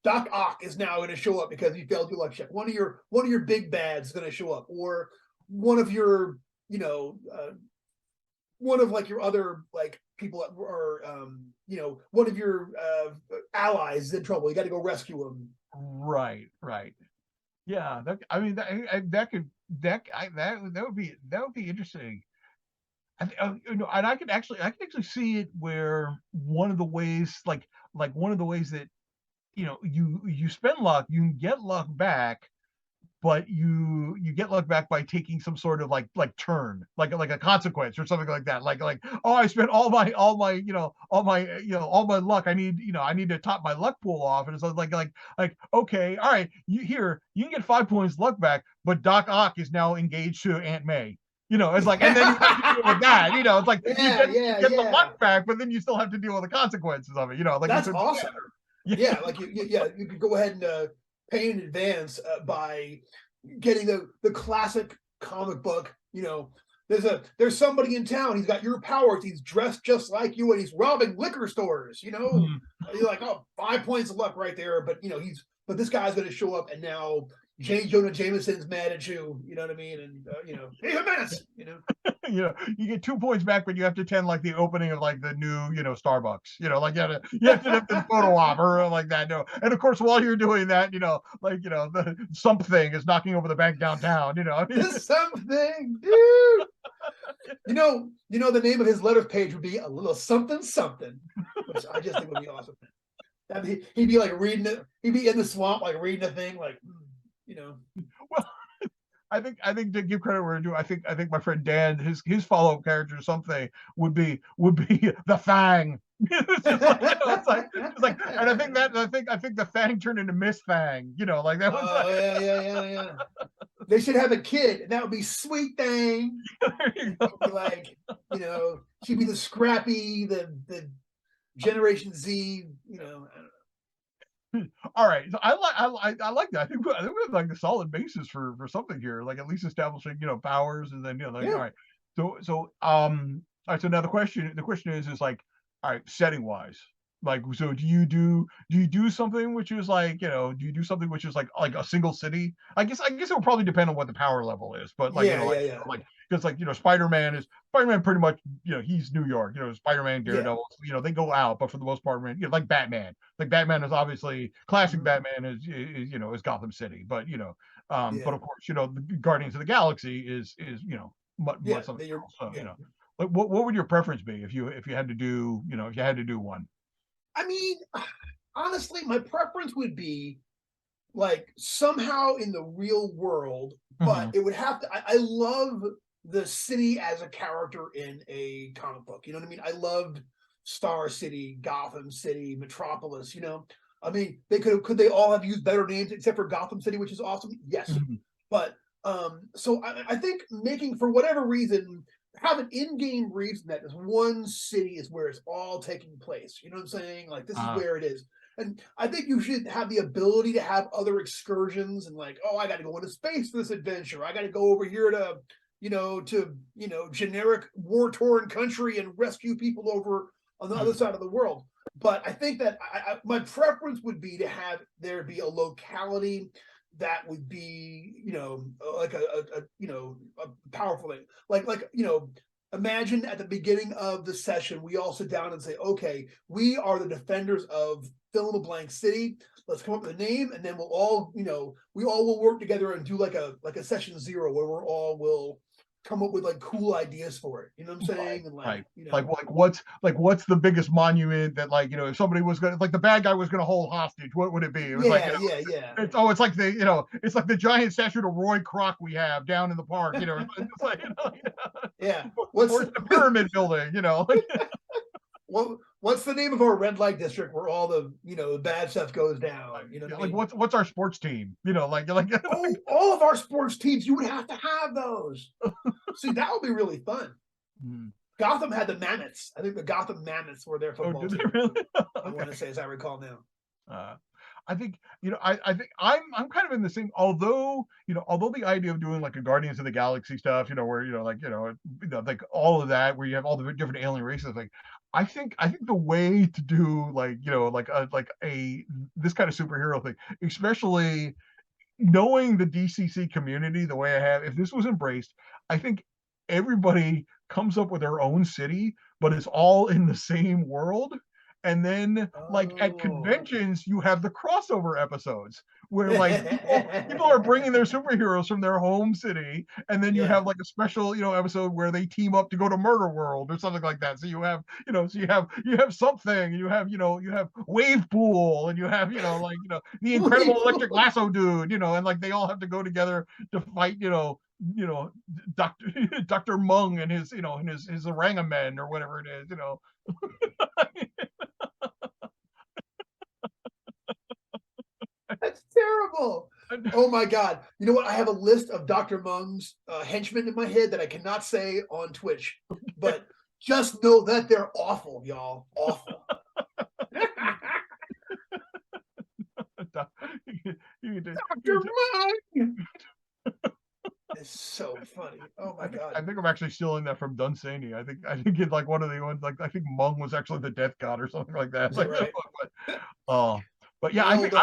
Doc Ock is now going to show up because you failed your luck check. One of your big bads is going to show up, or one of your you know one of like your other like people or one of your allies is in trouble. You got to go rescue him. right, right. Yeah, I mean that could that would be interesting. And I can actually see it where one of the ways, like one of the ways that you spend luck, you can get luck back, but you get luck back by taking some sort of like turn, like a consequence or something like that. Like oh, I spent all my all my luck. I need to top my luck pool off, and it's like okay, all right, you can get 5 points luck back, but Doc Ock is now engaged to Aunt May. It's like, and then you have to deal with that. It's like Yeah, you yeah, get the yeah. luck back, but then you still have to deal with the consequences of it. Like you That's could, awesome. yeah, Yeah, like you could go ahead and pay in advance by getting the classic comic book. There's somebody in town. He's got your powers. He's dressed just like you, and he's robbing liquor stores. You're like, oh, 5 points of luck right there. But this guy's going to show up, and now J. Jonah Jameson's mad at you. You know what I mean? And he's a menace. you get 2 points back, but you have to attend like the opening of like the new, Starbucks. Like you have to have the photo op or like that. No, and of course, while you're doing that, the something is knocking over the bank downtown. This something, dude. The name of his letters page would be a little something something, which I just think would be awesome. He'd be like reading it. He'd be in the swamp, like reading a thing, like. Well, I think to give credit where it's due, I think my friend Dan, his follow up character or something would be the Fang. It's like, and I think the Fang turned into Miss Fang. Like that was. Oh yeah. They should have a kid, and that would be Sweet Thing. Like she'd be the scrappy, the Generation Z. All right, so I like that. I think we have like a solid basis for something here, like at least establishing powers, and then like, Yeah. all right. So all right. So now the question is like, all right, setting wise, like, so do you do something which is like, do you do something which is like a single city? I guess it will probably depend on what the power level is, but like Yeah. like because like Spider-Man pretty much, he's New York. Spider-Man, Daredevil, they go out, but for the most part, man, like Batman. Like Batman is obviously classic. Batman is Gotham City, but but of course, the Guardians of the Galaxy is much something else. So like what would your preference be if you had to do if you had to do one? I mean, honestly, my preference would be like somehow in the real world, but it would have to. I love the city as a character in a comic book. You know what I mean? I loved Star City, Gotham City, Metropolis. I mean, could they all have used better names except for Gotham City, which is awesome. Yes, but so I think making, for whatever reason, have an in-game reason that this one city is where it's all taking place. You know what I'm saying? Like, this is where it is. And I think you should have the ability to have other excursions and like, oh, I got to go into space for this adventure. I got to go over here to, generic war-torn country and rescue people over on the other side of the world. But I think that my preference would be to have there be a locality that would be, like a powerful thing. Like imagine at the beginning of the session, we all sit down and say, okay, we are the defenders of fill in the blank city. Let's come up with a name, and then we'll all, we all will work together and do like a session 0 where we're all will come up with like cool ideas for it. You know what I'm saying? And like what's the biggest monument that, like, if somebody was gonna, like, the bad guy was gonna hold hostage, what would it be? It was it's like it's like the giant statue of Roy Kroc we have down in the park. It's like, yeah. What's the pyramid building? What's the name of our red light district where all the the bad stuff goes down? Like what's our sports team? Oh, all of our sports teams, you would have to have those. See, that would be really fun. Gotham had the Mammoths. I think the Gotham Mammoths were their football team. Really? I want to say, as I recall now. I think I think I'm kind of in the same. Although the idea of doing like a Guardians of the Galaxy stuff, where like all of that, where you have all the different alien races, like I think the way to do like a this kind of superhero thing, especially knowing the DCC community the way I have, if this was embraced, I think everybody comes up with their own city, but it's all in the same world. And then like at Oh. conventions, you have the crossover episodes where like people are bringing their superheroes from their home city, and then you Yeah. have like a special, episode where they team up to go to Murder World or something like that. So you have, you have something, you have Wave Pool, and you have, the Incredible Electric Lasso Dude, and like they all have to go together to fight, Doctor Dr. Mung and his, and his orangutan or whatever it is. That's terrible. Oh my God. You know what? I have a list of Dr. Mung's henchmen in my head that I cannot say on Twitch, but just know that they're awful, y'all. Awful. Dr. Mung. It's so funny. Oh my I God. think I'm actually stealing that from Dunsany. I think it's like one of the ones, like I think Mung was actually the death god or something like that. Is it Like, right? uh, but yeah, The I old think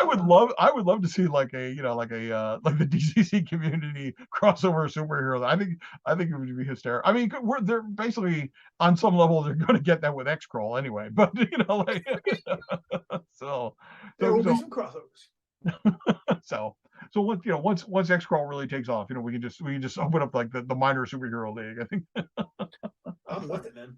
I would love to see like a, like the DCC community crossover superheroes. I think it would be hysterical. I mean, they're basically on some level they're going to get that with X-Crawl anyway. But like so there will so be some crossovers. so once X-Crawl really takes off, we can just open up like the minor superhero league. I think. I'm with it, man.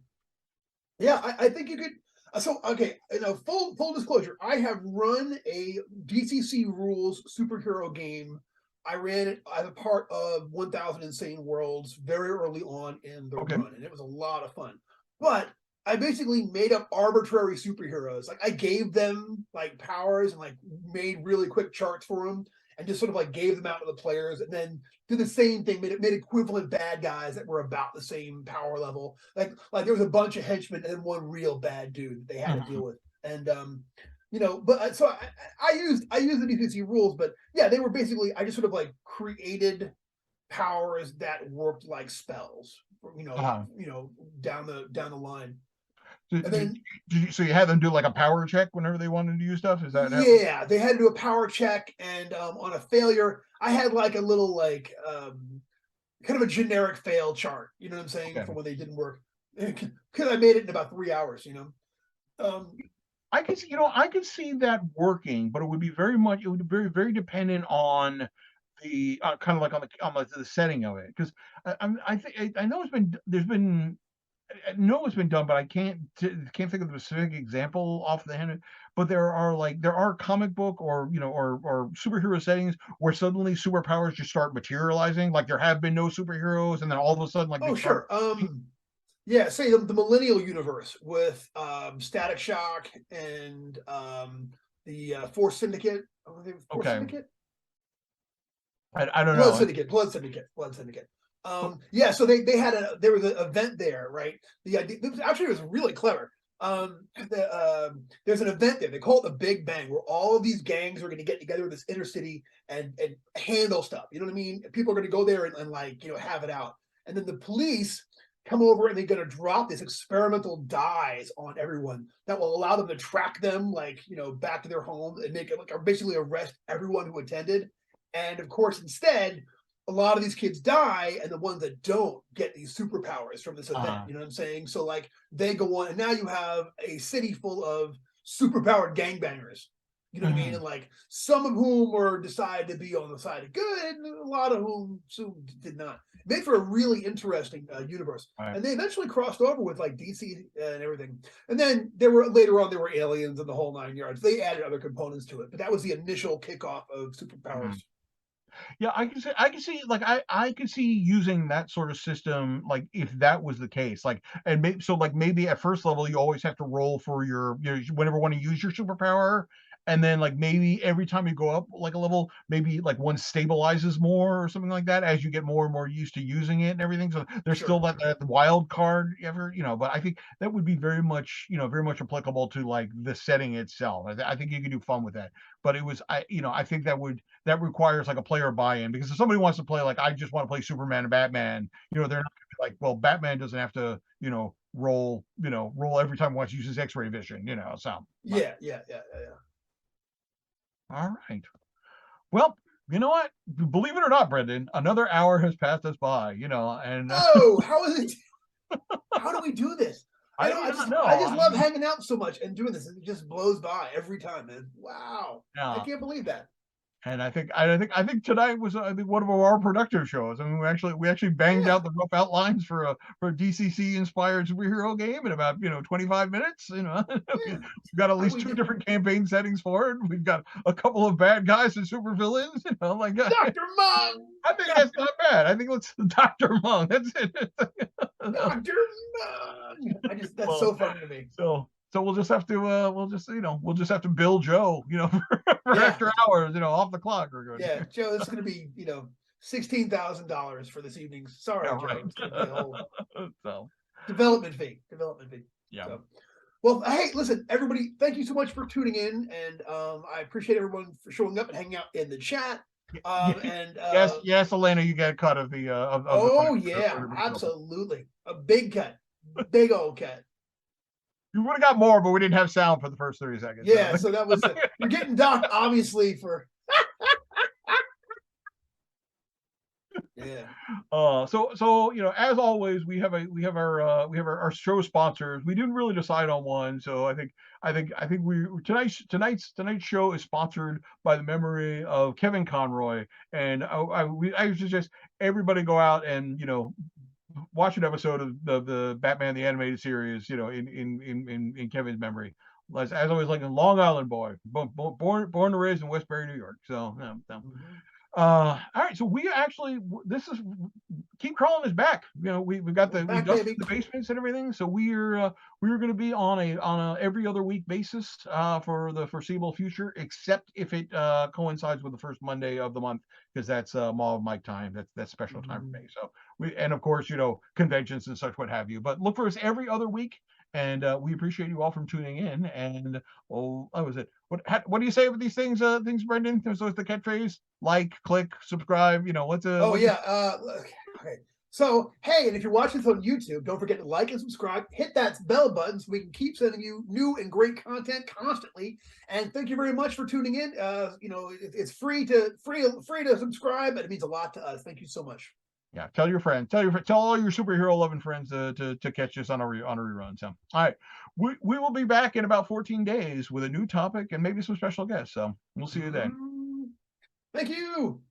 Yeah, I think you could. So okay, full disclosure, I have run a DCC rules superhero game. I ran it as a part of 1000 Insane Worlds very early on in the Okay. run, and it was a lot of fun. But I basically made up arbitrary superheroes. Like I gave them like powers and like made really quick charts for them, and just sort of like gave them out to the players, and then did the same thing, made equivalent bad guys that were about the same power level. Like there was a bunch of henchmen and then one real bad dude that they had to deal with. And but so I used the DCC rules, but yeah, they were basically I just sort of like created powers that worked like spells, Uh-huh. down the line. So, And then so you had them do like a power check whenever they wanted to use stuff? Is that how? yeah, they had to do a power check, and on a failure, I had like a little like kind of a generic fail chart. You know what I'm saying, Okay. for when they didn't work, because I made it in about 3 hours. Um, I could see that working, but it would be very, very dependent on the kind of like on the setting of it. Because I know I know it's been done, but I can't think of the specific example off the hand. But there are comic book or or superhero settings where suddenly superpowers just start materializing. Like there have been no superheroes, and then all of a sudden, like they oh start. sure. Yeah, say the Millennial Universe with Static Shock and the Force Syndicate. Oh, Force Okay, Syndicate. I don't Blood know. Syndicate, Blood Syndicate, Blood Syndicate. Yeah, so there was an event there, right? The idea it was really clever. There's an event there. They call it the Big Bang, where all of these gangs are going to get together in this inner city and handle stuff. You know what I mean? People are going to go there and like have it out, and then the police come over and they're going to drop this experimental dyes on everyone that will allow them to track them like back to their home and make it like basically arrest everyone who attended. And of course, instead, a lot of these kids die, and the ones that don't get these superpowers from this event. Uh, You know what I'm saying? So like they go on, and now you have a city full of superpowered gangbangers. You know what I mean? mhm. And like some of whom were decided to be on the side of good, and a lot of whom soon did not. Made for a really interesting universe, All right. and they eventually crossed over with like DC and everything. And then there were aliens and the whole 9 yards. They added other components to it, but that was the initial kickoff of superpowers. Mhm. Yeah, I can see like I could see using that sort of system, like if that was the case, like and maybe so like maybe at first level you always have to roll for whenever you want to use your superpower, and then like maybe every time you go up like a level, maybe like one stabilizes more or something like that as you get more and more used to using it and everything. So there's still Sure. that wild card ever, but I think that would be very much applicable to like the setting itself. I think you could do fun with that. But I think that requires like a player buy-in, because if somebody wants to play like I just want to play Superman and Batman, they're not gonna be like, well, Batman doesn't have to, roll every time he wants to use his X-ray vision, so but Yeah. all right. Well, you know what? Believe it or not, Brendan, another hour has passed us by, and Oh, how is it? How do we do this? I do not know. I just love hanging out so much and doing this. It just blows by every time, man. Wow. Yeah. I can't believe that. And I think tonight was one of our productive shows. I mean, we actually banged out the rough outlines for a DCC inspired superhero game in about 25 minutes. Yeah. We've got at least 2 different campaign settings for it. We've got a couple of bad guys and super villains. Like Dr. Mung. I think that's not bad. I think let's Dr. Mung. That's it. Dr. Mung. That's so funny to me. So we'll just have to we'll just have to bill Joe, for extra hours, off the clock. Yeah, Joe, it's going to be $16,000 for this evening. Sorry, Joe. Right. It's going to be a whole development fee. Yeah. So, well, hey, listen, everybody, thank you so much for tuning in, and I appreciate everyone for showing up and hanging out in the chat. And yes, Elena, you got a cut of the absolutely, a big cut, big old cut. You would have got more, but we didn't have sound for the first 30 seconds. Yeah, so that was you're getting Doc obviously for yeah. So as always, we have our show sponsors. We didn't really decide on one, so I think tonight's show is sponsored by the memory of Kevin Conroy, and I suggest everybody go out and watch an episode of the Batman the Animated Series, in Kevin's memory. As always, like a Long Island boy, born and raised in Westbury, New York. So, all right. So we actually, Keep Crawlin is back. We've got we dusted the basements and everything. So we're going to be on a every other week basis for the foreseeable future, except if it coincides with the first Monday of the month, because that's Mall of Mike time. That's special time for me. So and of course, conventions and such, what have you. But look for us every other week. And we appreciate you all from tuning in. And was it? What do you say about these things, Brendan? So it's the catchphrase: like, click, subscribe. Okay. So hey, and if you're watching this on YouTube, don't forget to like and subscribe. Hit that bell button so we can keep sending you new and great content constantly. And thank you very much for tuning in. It's free to subscribe, and it means a lot to us. Thank you so much. Yeah, tell your friends, tell all your superhero loving friends to catch us on a rerun. So, all right, we will be back in about 14 days with a new topic and maybe some special guests. So we'll see you then. Thank you.